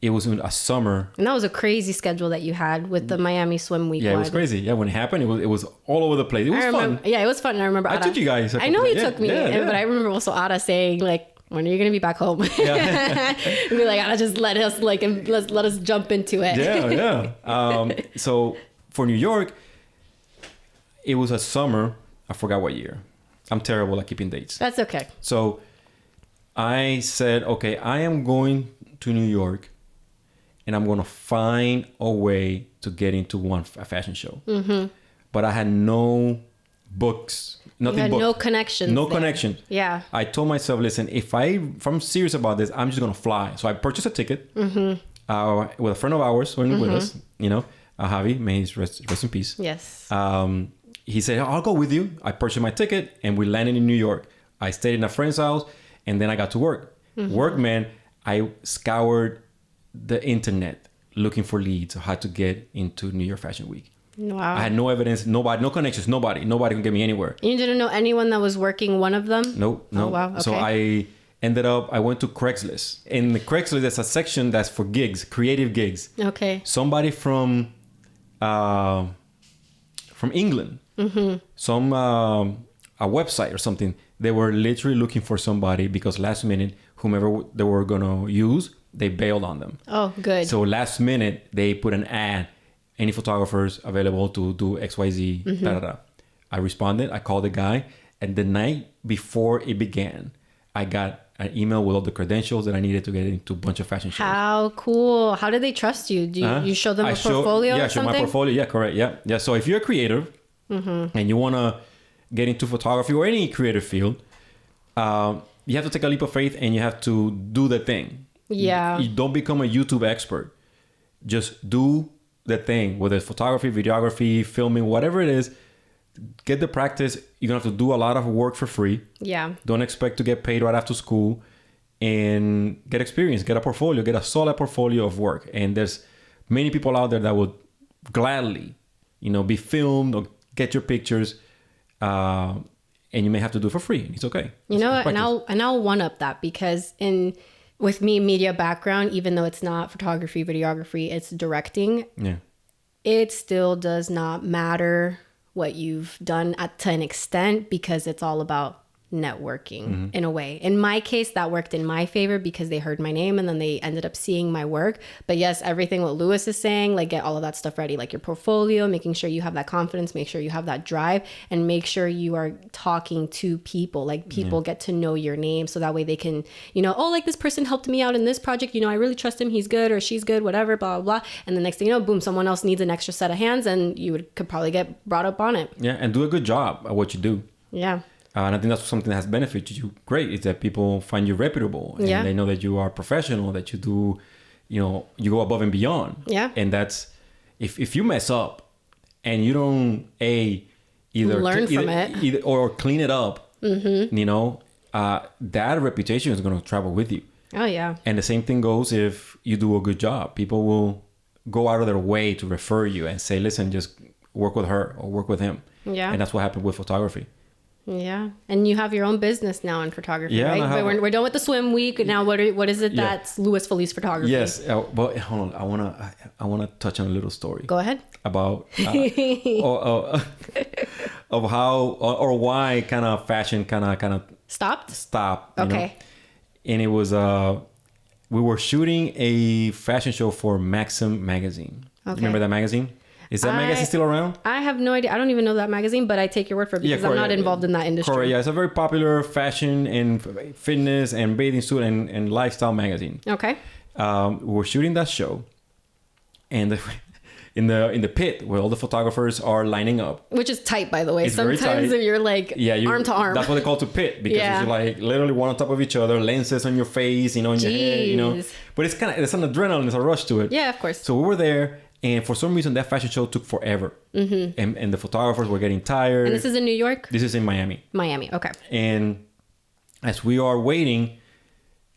it was in a summer. And that was a crazy schedule that you had with the Miami Swim Week. Yeah, it was crazy. Yeah, when it happened, it was all over the place. It was fun. Yeah, it was fun. I remember. I took you guys. I know you took me, but I remember also Ada saying like, "When are you gonna be back home?" Yeah. Be like, Ada, just let us jump into it. Yeah. So for New York, it was a summer. I forgot what year. I'm terrible at keeping dates. That's okay. So I said, okay, I am going to New York, and I'm going to find a way to get into a fashion show. But I had no books, nothing. You had no connections. No connection. Yeah. I told myself, listen, if I'm serious about this, I'm just going to fly. So I purchased a ticket with a friend of ours went with us, Javi, may he rest in peace. Yes. He said, I'll go with you. I purchased my ticket, and we landed in New York. I stayed in a friend's house, and then I got to work. Work, man, I scoured the internet looking for leads of how to get into New York Fashion Week. Wow. I had no evidence, nobody, no connections, nobody could get me anywhere. You didn't know anyone that was working one of them? No. Oh, wow. Okay. So I went to Craigslist. In the Craigslist, there's a section that's for gigs, creative gigs. Okay. Somebody from England, some a website or something. They were literally looking for somebody because last minute, whomever they were gonna use, they bailed on them. Oh, good. So last minute, they put an ad. Any photographers available to do XYZ, da da da. I responded. I called the guy, and the night before it began, I got an email with all the credentials that I needed to get into a bunch of fashion shows. How cool! How did they trust you? Do you show them a portfolio? Yeah, or something? Show my portfolio. Yeah, correct. Yeah. So if you're a creative and you wanna get into photography or any creative field, you have to take a leap of faith and you have to do the thing. Yeah. You don't become a YouTube expert. Just do the thing, whether it's photography, videography, filming, whatever it is. Get the practice. You're gonna have to do a lot of work for free. Yeah. Don't expect to get paid right after school, and get experience. Get a portfolio. Get a solid portfolio of work. And there's many people out there that would gladly, be filmed or get your pictures. And you may have to do it for free. It's okay. And I'll one up that, because with me, media background, even though it's not photography, videography, it's directing. Yeah. It still does not matter what you've done to an extent, because it's all about networking in a way. In my case, that worked in my favor because they heard my name and then they ended up seeing my work. But yes, everything what Louis is saying, like get all of that stuff ready, like your portfolio, making sure you have that confidence, make sure you have that drive, and make sure you are talking to people, like people get to know your name, so that way they can, like this person helped me out in this project, I really trust him, he's good or she's good, whatever, blah, blah, blah. And the next thing you know, boom, someone else needs an extra set of hands and you could probably get brought up on it. Yeah, and do a good job at what you do. Yeah. And I think that's something that has benefited you. Great. It's that people find you reputable. And they know that you are professional, that you do, you go above and beyond. Yeah. And that's, if you mess up and you don't, either learn from it. Or clean it up, that reputation is going to travel with you. Oh, yeah. And the same thing goes if you do a good job. People will go out of their way to refer you and say, listen, just work with her or work with him. Yeah. And that's what happened with photography. Yeah. And you have your own business now in photography, right? We're done with the swim week. Now, what is it that's Feliz Photography? Yes. But hold on. I want to touch on a little story. Go ahead. About of how or why kind of fashion kind of stopped. Okay. And it was we were shooting a fashion show for Maxim magazine. Okay. Remember that magazine? Is that magazine still around? I have no idea. I don't even know that magazine, but I take your word for it because I'm not involved in that industry. Correct. Yeah, it's a very popular fashion and fitness and bathing suit and lifestyle magazine. Okay. We were shooting that show, and in the pit where all the photographers are lining up, which is tight, by the way. It's sometimes very tight. You're like arm to arm. That's what they call to pit, because you're like literally one on top of each other, lenses on your face, in your head, But it's an adrenaline, it's a rush to it. Yeah, of course. So we were there. And for some reason, that fashion show took forever. Mm-hmm. And the photographers were getting tired. And this is in New York? This is in Miami. Miami, okay. And as we are waiting,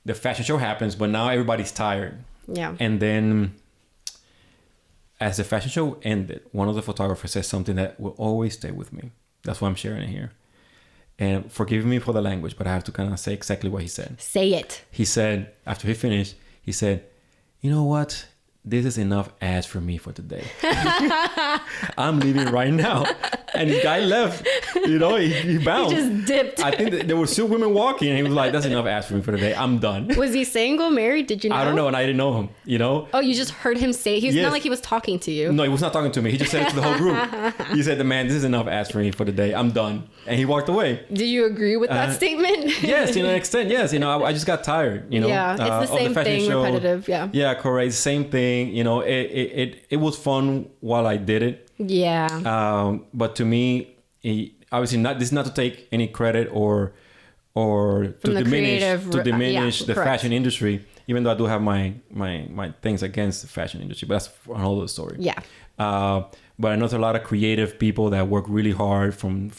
the fashion show happens, but now everybody's tired. Yeah. And then as the fashion show ended, one of the photographers said something that will always stay with me. That's why I'm sharing it here. And forgive me for the language, but I have to kind of say exactly what he said. Say it. He said, after he finished, he said, you know what? This is enough ass for me for today. I'm leaving right now. And the guy left, he bounced. He just dipped. I think there were still women walking, and he was like, that's enough ass for me for today. I'm done. Was he single, married? Did you know? I don't know, and I didn't know him, Oh, you just heard him say, he was not like he was talking to you. No, he was not talking to me. He just said it to the whole group. He said, man, this is enough ass for me for the day. I'm done. And he walked away. Do you agree with that statement? Yes, to an extent, yes. I just got tired, Yeah, it's the same thing, show. Repetitive, yeah. Yeah, correct. Same thing, It was fun while I did it. Yeah. But to me, obviously this is not to take any credit or to diminish the fashion industry, even though I do have my things against the fashion industry, but that's another story. Yeah. But I know there's a lot of creative people that work really hard from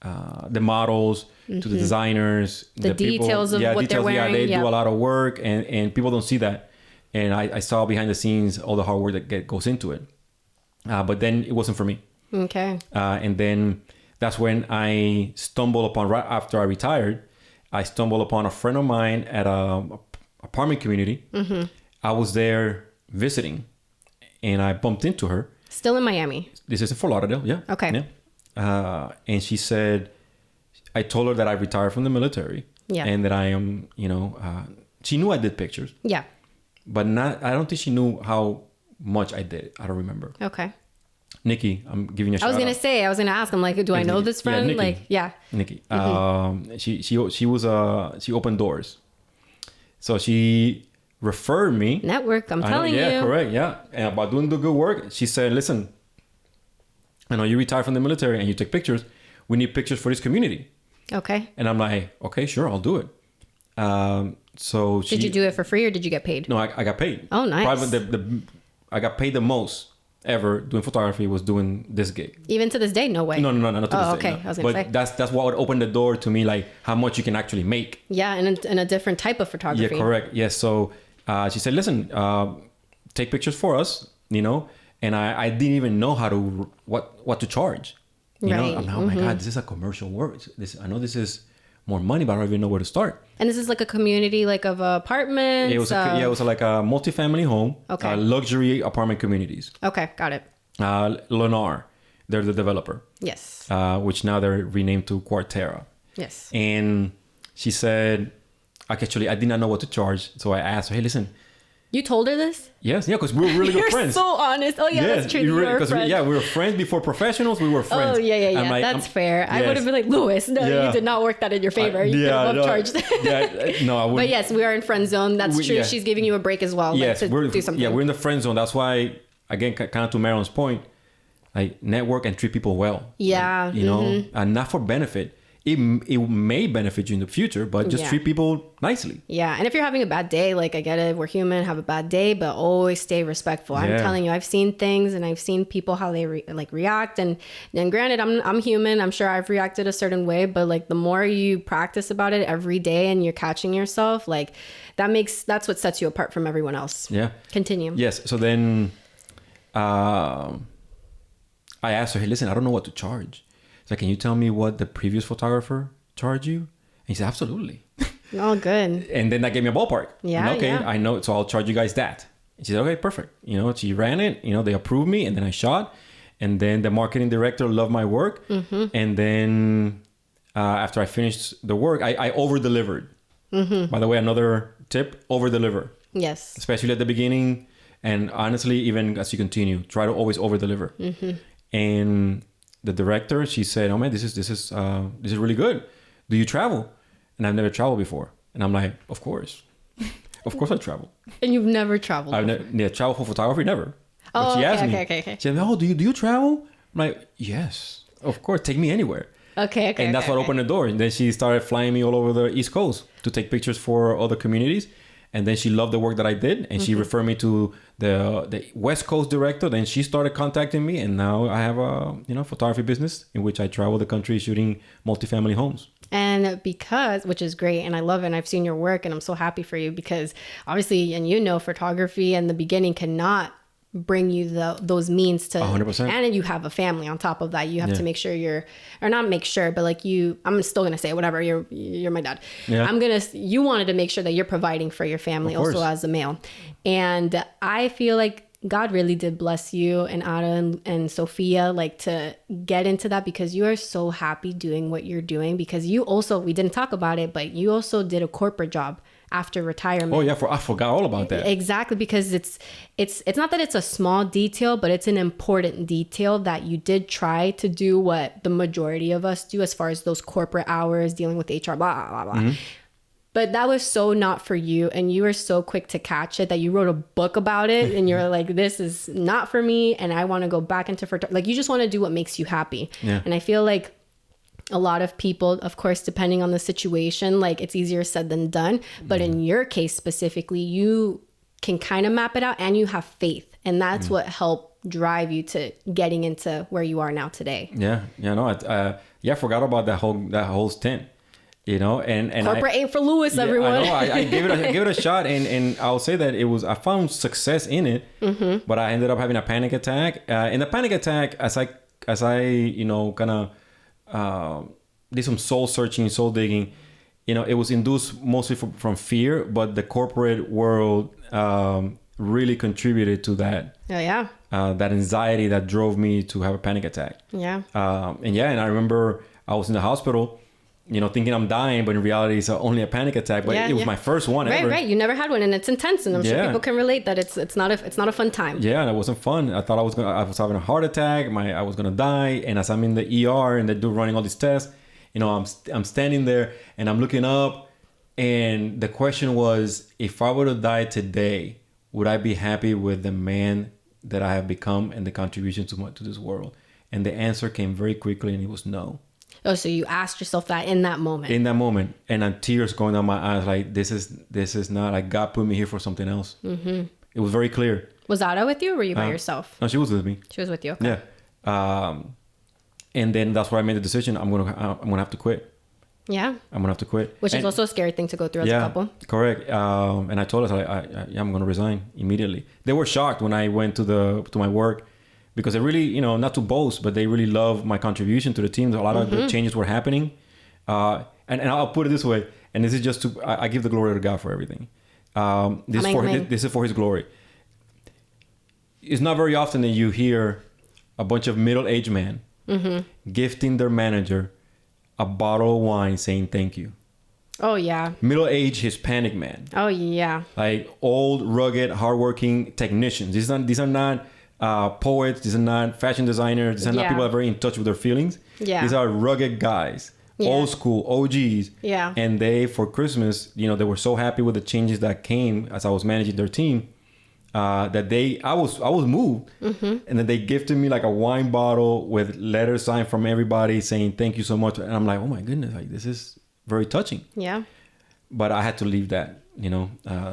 the models to the designers, the details of what they're wearing. They do a lot of work, and people don't see that. And I saw behind the scenes all the hard work that goes into it. But then it wasn't for me. Okay. And then that's when I stumbled upon, right after I retired, I stumbled upon a friend of mine at a apartment community. Mm-hmm. I was there visiting, and I bumped into her. Still in Miami? This is in Fort Lauderdale, yeah. Okay. Yeah. And she said, I told her that I retired from the military. Yeah. And that I am, she knew I did pictures. Yeah. But I don't think she knew how much I did. I don't remember. Okay. Nikki, I'm giving you a shout out. I was going to ask. I'm like, do I know Nikki. this friend? Nikki. Mm-hmm. She opened doors. So she referred me. Network, I'm telling you. Yeah, correct. Yeah. And about doing the good work, she said, listen, I know you retired from the military and you take pictures. We need pictures for this community. Okay. And I'm like, okay, sure, I'll do it. So did you do it for free or did you get paid? No, I got paid. Oh, nice. Probably I got paid the most ever doing photography was doing this gig. Even to this day? No way. No, not to this day. Okay. No. I was gonna say. That's what would open the door to me, like how much you can actually make. Yeah, and a different type of photography. Yeah, correct. Yes. So she said, listen, take pictures for us, and I didn't even know how to what to charge. I'm like, oh my God, this is a commercial work. I know this is more money, but I don't even know where to start. And this is like a community of apartments? It was like a multifamily home. Okay. Luxury apartment communities. Okay, got it. Lennar, they're the developer. Yes. Which now they're renamed to Quartera. Yes. And she said, actually, I did not know what to charge. So I asked her, hey, listen. You told her this? Yes, yeah, because we were really good friends. You're so honest. Oh, yeah, that's true. You were friends. We were friends before professionals. We were friends. Oh, yeah. Like, that's fair. Yes. I would have been like, Louis, no, you did not work that in your favor. You could have charged. No, I wouldn't. But yes, we are in friend zone. That's true. Yeah. She's giving you a break as well. Yes, to do something. Yeah, we're in the friend zone. That's why, again, kind of to Marilyn's point, like network and treat people well. Yeah. Like, and not for benefit. it may benefit you in the future, but just treat people nicely. Yeah. And if you're having a bad day, like I get it, we're human, have a bad day, but always stay respectful. I'm telling you, I've seen things and I've seen people how they react. And granted, I'm human. I'm sure I've reacted a certain way, but like the more you practice about it every day and you're catching yourself, like that's what sets you apart from everyone else. Yeah. Continue. Yes. So then I asked her, hey, listen, I don't know what to charge. So can you tell me what the previous photographer charged you? And he said, absolutely. Oh, good. And then that gave me a ballpark. Yeah. Okay, I know. So I'll charge you guys that. And she said, okay, perfect. She ran it. They approved me, and then I shot. And then the marketing director loved my work. Mm-hmm. And then after I finished the work, I over-delivered. Mm-hmm. By the way, another tip, over-deliver. Yes. Especially at the beginning. And honestly, even as you continue, try to always over-deliver. Mm-hmm. And the director, she said, oh man, this is really good. Do you travel? And I've never traveled before. And I'm like, of course. Of course I travel. And you've never traveled? I've never traveled for photography, never. Oh, but she asked me. Okay. She said, oh, do you travel? I'm like, yes, of course. Take me anywhere. Okay. And that's what opened the door. And then she started flying me all over the East Coast to take pictures for other communities. And then she loved the work that I did. And she referred me to the West Coast director. Then she started contacting me. And now I have a photography business in which I travel the country shooting multifamily homes. And which is great. And I love it. And I've seen your work. And I'm so happy for you because obviously, and photography in the beginning cannot bring you those means to 100%. And you have a family on top of that. You have to make sure not make sure, but like I'm still gonna say whatever, you're my dad. You wanted to make sure that you're providing for your family also as a male. And I feel like God really did bless you and Ada and Sophia like to get into that because you are so happy doing what you're doing because you also, we didn't talk about it, but you also did a corporate job after retirement. Oh yeah, I forgot all about that. Exactly, because it's not that it's a small detail, but it's an important detail that you did try to do what the majority of us do as far as those corporate hours, dealing with HR, blah, blah, blah. Mm-hmm. But that was so not for you, and you were so quick to catch it that you wrote a book about it, and you're like, this is not for me, and I want to go back into photography. Like, you just want to do what makes you happy. Yeah. And I feel like a lot of people, of course, depending on the situation, like it's easier said than done. But in your case specifically, you can kind of map it out and you have faith. And that's what helped drive you to getting into where you are now today. Yeah. I forgot about that whole stint, and corporate ain't for Lewis, everyone. I know. I gave it a shot and I'll say that I found success in it, but I ended up having a panic attack. In the panic attack, as I kind of, did some soul searching, soul digging. It was induced mostly from fear, but the corporate world really contributed to that. Oh, yeah. That anxiety that drove me to have a panic attack. Yeah. And I remember I was in the hospital, thinking I'm dying, but in reality it's only a panic attack. But it was my first one ever. Right. You never had one, and it's intense, and I'm sure people can relate that it's not a fun time. Yeah, and it wasn't fun. I thought I was having a heart attack. I was gonna die, and as I'm in the ER and they're running all these tests, I'm standing there and I'm looking up, and the question was, if I were to die today, would I be happy with the man that I have become and the contribution to this world? And the answer came very quickly, and it was no. Oh, so you asked yourself that in that moment. In that moment. And then tears going down my eyes, like, this is not, like, God put me here for something else. Mm-hmm. It was very clear. Was Ada with you, or were you by yourself? No, she was with me. She was with you, okay. Yeah. And then that's where I made the decision. I'm gonna have to quit. Yeah. I'm gonna have to quit. Which is also a scary thing to go through as a couple. Correct. And I told us, I'm gonna resign immediately. They were shocked when I went to my work, because they really, not to boast, but they really love my contribution to the team. A lot of the changes were happening. And I'll put it this way, and this is just I give the glory to God for everything. This is for His glory. It's not very often that you hear a bunch of middle-aged men gifting their manager a bottle of wine saying thank you. Oh, yeah. Middle-aged Hispanic man. Oh, yeah. Like old, rugged, hardworking technicians. These are not poets. These are not fashion designers. These are not people that are very in touch with their feelings. Yeah. These are rugged guys, old school OGs. Yeah. And they, for Christmas, they were so happy with the changes that came as I was managing their team. that I was moved, and then they gifted me like a wine bottle with letters signed from everybody saying thank you so much, and I'm like, oh my goodness, like this is very touching. Yeah. But I had to leave that,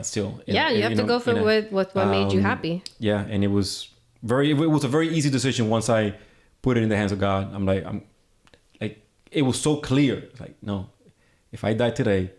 still. You have to go for what made you happy. Yeah, and it was a very easy decision once I put it in the hands of God. I'm like it was so clear. Like, no, if I die today,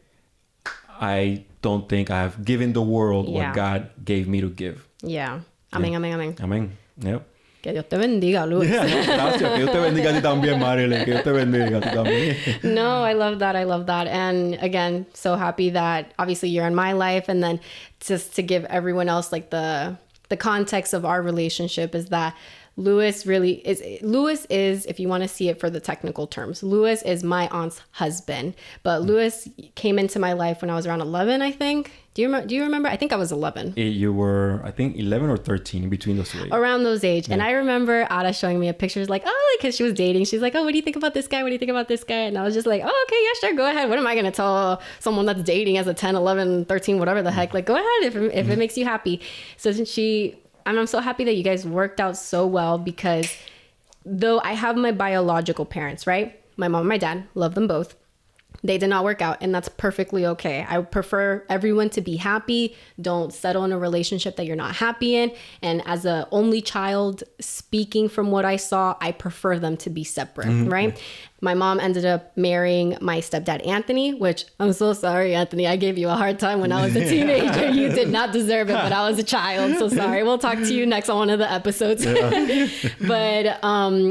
I don't think I have given the world what God gave me to give. Yeah. Amén, amén, amén. Amén. Yep. Que Dios te bendiga, Luis. Gracias. Que Dios te bendiga a ti también, Marilyn. Que Dios te bendiga a ti también. No, I love that. I love that. And again, so happy that obviously you're in my life. And then just to give everyone else like the context of our relationship is that Lewis is, if you want to see it for the technical terms, Lewis is my aunt's husband. But Lewis came into my life when I was around 11, I think. Do you remember? I think I was 11. You were, I think, 11 or 13, in between those two ages. Around those age. Yeah. And I remember Ada showing me a picture, like, because she was dating. She's like, oh, what do you think about this guy? What do you think about this guy? And I was just like, oh, okay, yeah, sure, go ahead. What am I going to tell someone that's dating as a 10, 11, 13, whatever the heck? Like, go ahead if it makes you happy. So I'm so happy that you guys worked out so well, because though I have my biological parents, right? My mom and my dad, love them both. They did not work out, and that's perfectly okay. I prefer everyone to be happy. Don't settle in a relationship that you're not happy in. And as a only child, speaking from what I saw, I prefer them to be separate, right? My mom ended up marrying my stepdad, Anthony, which I'm so sorry, Anthony. I gave you a hard time when I was a teenager. You did not deserve it, but I was a child. So sorry. We'll talk to you next on one of the episodes. Yeah. But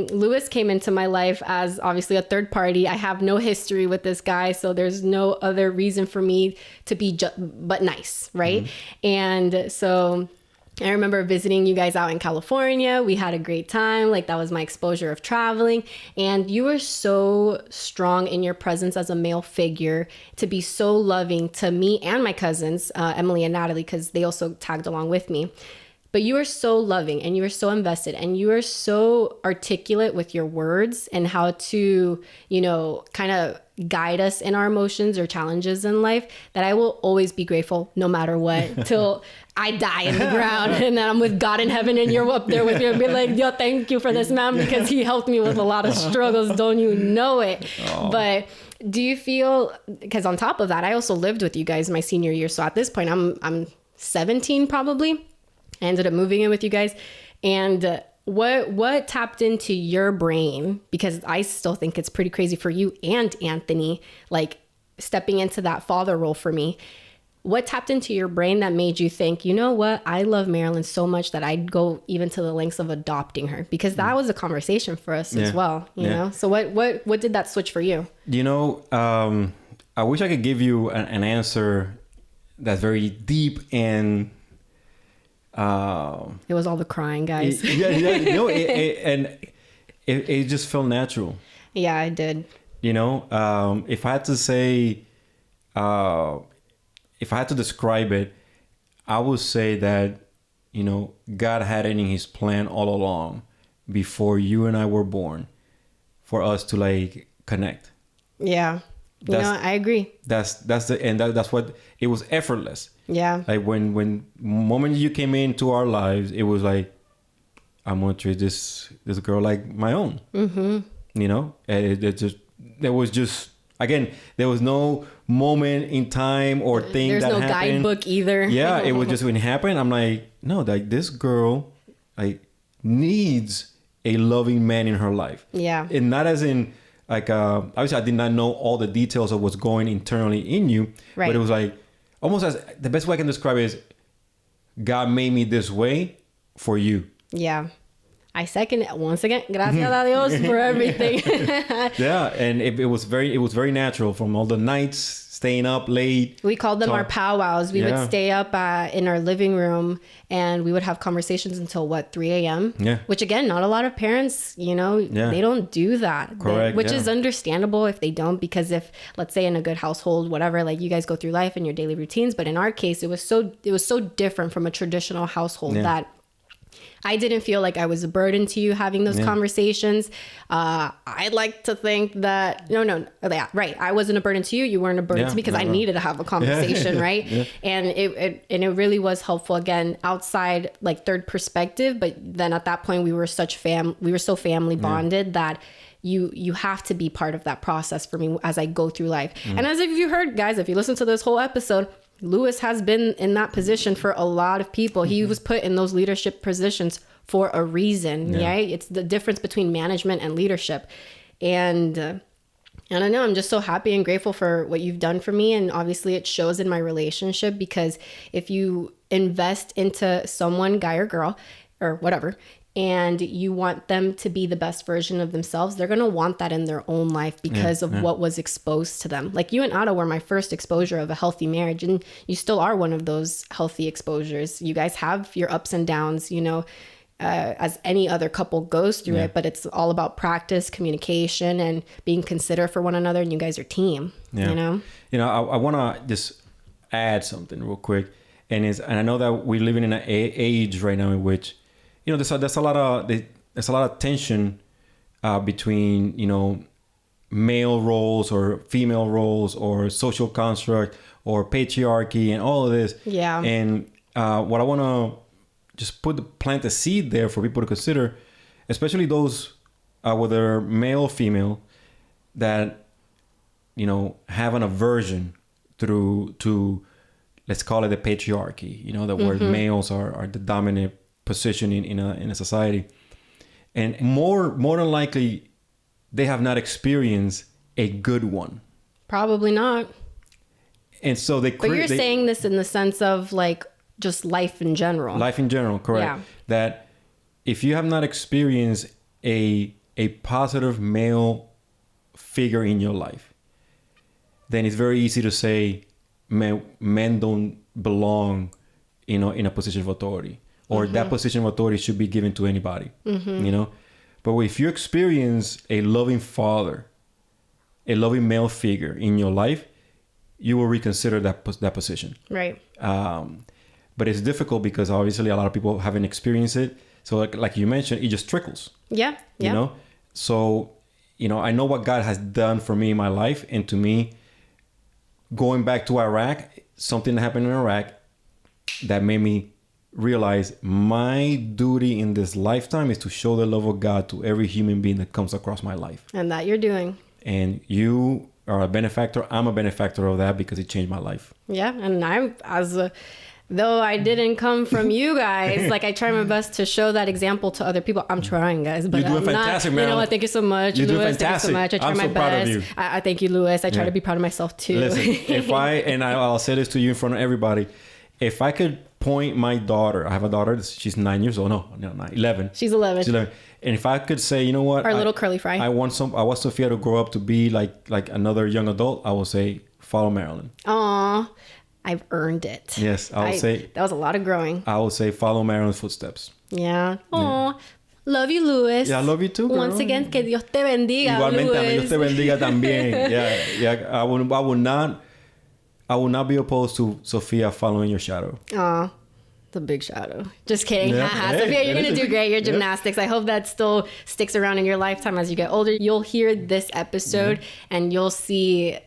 Lewis came into my life as obviously a third party. I have no history with this guy, so there's no other reason for me to be but nice, right? And so I remember visiting you guys out in California. We had a great time. Like, that was my exposure of traveling. And you were so strong in your presence as a male figure, to be so loving to me and my cousins, Emily and Natalie, because they also tagged along with me. But you were so loving, and you were so invested, and you were so articulate with your words and how to, kind of guide us in our emotions or challenges in life, that I will always be grateful no matter what, till I die in the ground and then I'm with God in heaven and you're up there with me and be like, yo, thank you for this man, because he helped me with a lot of struggles. Don't you know it? Oh. But do you feel, because on top of that, I also lived with you guys my senior year. So at this point, I'm 17 probably. I ended up moving in with you guys. And what tapped into your brain, because I still think it's pretty crazy for you and Anthony, like stepping into that father role for me. What tapped into your brain that made you think, you know what, I love Marilyn so much that I'd go even to the lengths of adopting her? Because that was a conversation for us as well, you know? So what did that switch for you? I wish I could give you an answer that's very deep and... it was all the crying, guys. It just felt natural. Yeah, I did. If I had to say, if I had to describe it, I would say that, God had it in his plan all along before you and I were born for us to like connect. Yeah. I agree. That's what it was, effortless. Yeah. Like when moment you came into our lives, it was like, I'm gonna treat this girl like my own. Mm-hmm. There was just, again, there was no moment in time or thing that happened. There's no guidebook either. Yeah, it was just when it happened, I'm like, no, like this girl like needs a loving man in her life. Yeah. And not as in like, obviously I did not know all the details of what's going internally in you, right. But it was like, almost as the best way I can describe it is, God made me this way for you. Yeah. I second it once again. Gracias a Dios for everything. Yeah. And it was very natural, from all the nights staying up late. We called them our powwows. We would stay up in our living room and we would have conversations until 3 a.m. Yeah. Which again, not a lot of parents, they don't do that. Correct. Which is understandable if they don't, because if, let's say in a good household, whatever, like you guys go through life and your daily routines. But in our case, it was so different from a traditional household that I didn't feel like I was a burden to you having those conversations. I'd like to think that, right. I wasn't a burden to you. You weren't a burden to me because I needed to have a conversation, right? Yeah. And it really was helpful, again, outside, like, third perspective. But then at that point, we were so family bonded that you have to be part of that process for me as I go through life. And as if you heard, guys, if you listen to this whole episode, Lewis has been in that position for a lot of people. He was put in those leadership positions for a reason, right? It's the difference between management and leadership. And I don't know, I'm just so happy and grateful for what you've done for me. And obviously it shows in my relationship, because if you invest into someone, guy or girl or whatever, and you want them to be the best version of themselves, they're going to want that in their own life because of what was exposed to them. Like you and Otto were my first exposure of a healthy marriage, and you still are one of those healthy exposures. You guys have your ups and downs, as any other couple goes through it, but it's all about practice, communication, and being considerate for one another. And you guys are team, I want to just add something real quick. And I know that we're living in an age right now in which, there's a lot of tension between, male roles or female roles or social construct or patriarchy and all of this. Yeah. And what I want to just plant a seed there for people to consider, especially those whether male or female, that have an aversion to, let's call it the patriarchy. Where males are the dominant position in a society, and more than likely they have not experienced a good one. Probably not. And so but you're saying this in the sense of like just life in general. Life in general, correct. Yeah. That if you have not experienced a positive male figure in your life, then it's very easy to say men don't belong in a position of authority, or that position of authority should be given to anybody. But if you experience a loving father, a loving male figure in your life, you will reconsider that position. Right. But it's difficult because obviously a lot of people haven't experienced it. So like you mentioned, it just trickles. Yeah. So, I know what God has done for me in my life. And to me, going back to Iraq, something that happened in Iraq that made me realize my duty in this lifetime is to show the love of God to every human being that comes across my life. And that you're doing. And you are a benefactor. I'm a benefactor of that because it changed my life. Yeah. And though I didn't come from you guys, like I try my best to show that example to other people. I'm trying, guys, but you're doing fantastic, Marilyn. You know what? Thank you so much, You're Lewis. Doing fantastic. Thank you so much. I try I'm my so best. Proud of you. I thank you, Lewis. I try to be proud of myself too. Listen, I'll say this to you in front of everybody. If I could point my daughter, I have a daughter. She's 9 years old. No, not 11. She's 11. She's 11. And if I could say, you know what, our little curly fry. I want Sophia to grow up to be like another young adult. I will say, follow Marilyn. Aww. I've earned it. Yes, I will say... That was a lot of growing. I will say follow Marilyn's footsteps. Yeah. Aw. Yeah. Love you, Lewis. Yeah, I love you too, girl. Once again, que Dios te bendiga, Igualmente, Lewis. Dios te bendiga también. Yeah. I will not be opposed to Sophia following your shadow. Aw. The big shadow. Just kidding. Yeah. Hey, Sophia, you're going to do great. Your gymnastics. I hope that still sticks around in your lifetime as you get older. You'll hear this episode and you'll see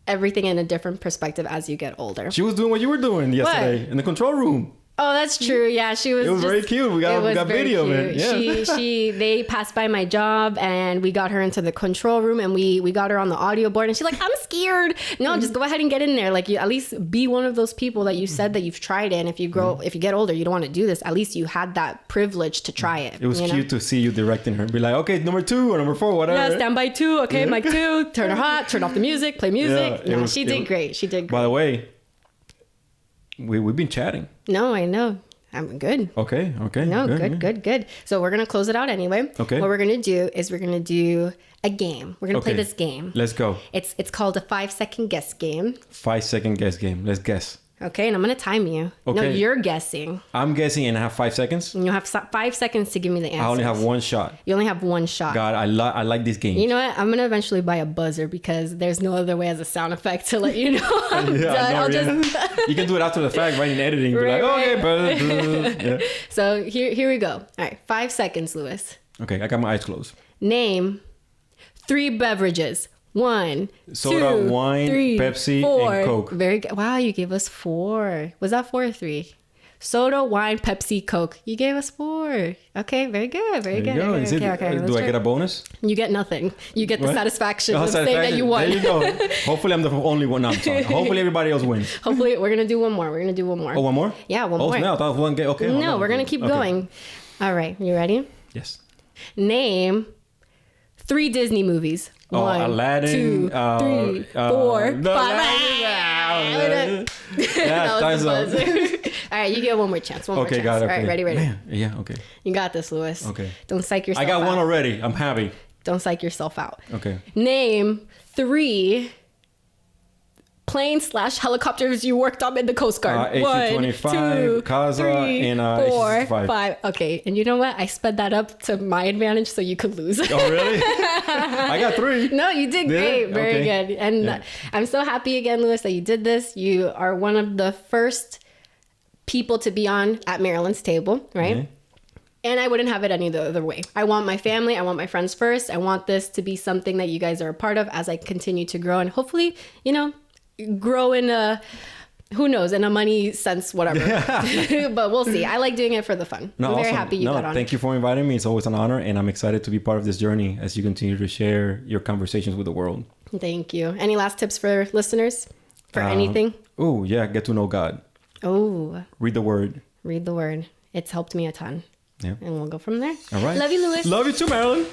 everything in a different perspective as you get older. She was doing what you were doing yesterday in the control room. Oh, that's true. Yeah, she was. It was very cute. We got video of it. Yeah. They passed by my job and we got her into the control room and we got her on the audio board and she's like, I'm scared. No, just go ahead and get in there. Like, you at least be one of those people that you said that you've tried it. And if you get older, you don't want to do this. At least you had that privilege to try it. It was cute to see you directing her and be like, okay, number 2 or number 4, whatever. Yeah, stand by 2. Okay, mic 2. Turn her hot. Turn off the music. Play music. Yeah, she did great. She did great. By the way, we've been chatting. No, I know. I'm good. Okay. No, good. So we're going to close it out anyway. Okay. What we're going to do is we're going to do a game. We're going to play this game. Let's go. It's called a 5-second guess game. 5-second guess game. Let's guess. Okay, and I'm going to time you. Okay. No, you're guessing. I'm guessing, and I have 5 seconds. And you have 5 seconds to give me the answer. I only have one shot. You only have one shot. God, I like this game. You know what? I'm going to eventually buy a buzzer because there's no other way as a sound effect to let you know I'm Yeah, done. You can do it after the fact, right? In editing. Be Right, like, okay, yeah. So here we go. All right, 5 seconds, Lewis. Okay, I got my eyes closed. Name 3 beverages. 1, Soda, 2, wine, 3, Pepsi, 4. and Coke. Very good. Wow, you gave us 4. Was that 4 or 3? Soda, wine, Pepsi, Coke. You gave us 4. Okay, very good. Very good. Go. Okay, do I get a bonus? You get nothing. You get the What? satisfaction of saying that you won. There you go. Hopefully I'm the only one. No, I'm sorry. Hopefully everybody else wins. Hopefully, we're going to do one more. Oh, one more? Yeah, one Oh, more. no, I thought one get okay. No, we're going to keep going. All right, you ready? Yes. Name 3 Disney movies. 1, Aladdin, 2, 3, 4, 5. Yeah, That was the buzzer. All right, you get one more chance. One more chance. got it. All right, ready. Man, yeah, okay. You got this, Lewis. Okay. Don't psych yourself out. I got one already. I'm happy. Don't psych yourself out. Okay. Name 3 planes/helicopters you worked on in the Coast Guard. A225, Kaza, and 4, A65. 5. Okay, and you know what? I sped that up to my advantage so you could lose. Oh, really? I got 3. No, you did great. Very good. And I'm so happy again, Lewis, that you did this. You are one of the first people to be on at Marilyn's table, right? Mm-hmm. And I wouldn't have it any other way. I want my family. I want my friends first. I want this to be something that you guys are a part of as I continue to grow and hopefully, grow in who knows, in a money sense, whatever. But we'll see. I like doing it for the fun. I'm very happy you got on. Thank you for inviting me. It's always an honor, and I'm excited to be part of this journey as you continue to share your conversations with the world. Thank you. Any last tips for listeners for anything? Oh, yeah. Get to know God. Oh. Read the word. Read the word. It's helped me a ton. Yeah. And we'll go from there. All right. Love you, Lewis. Love you too, Marilyn.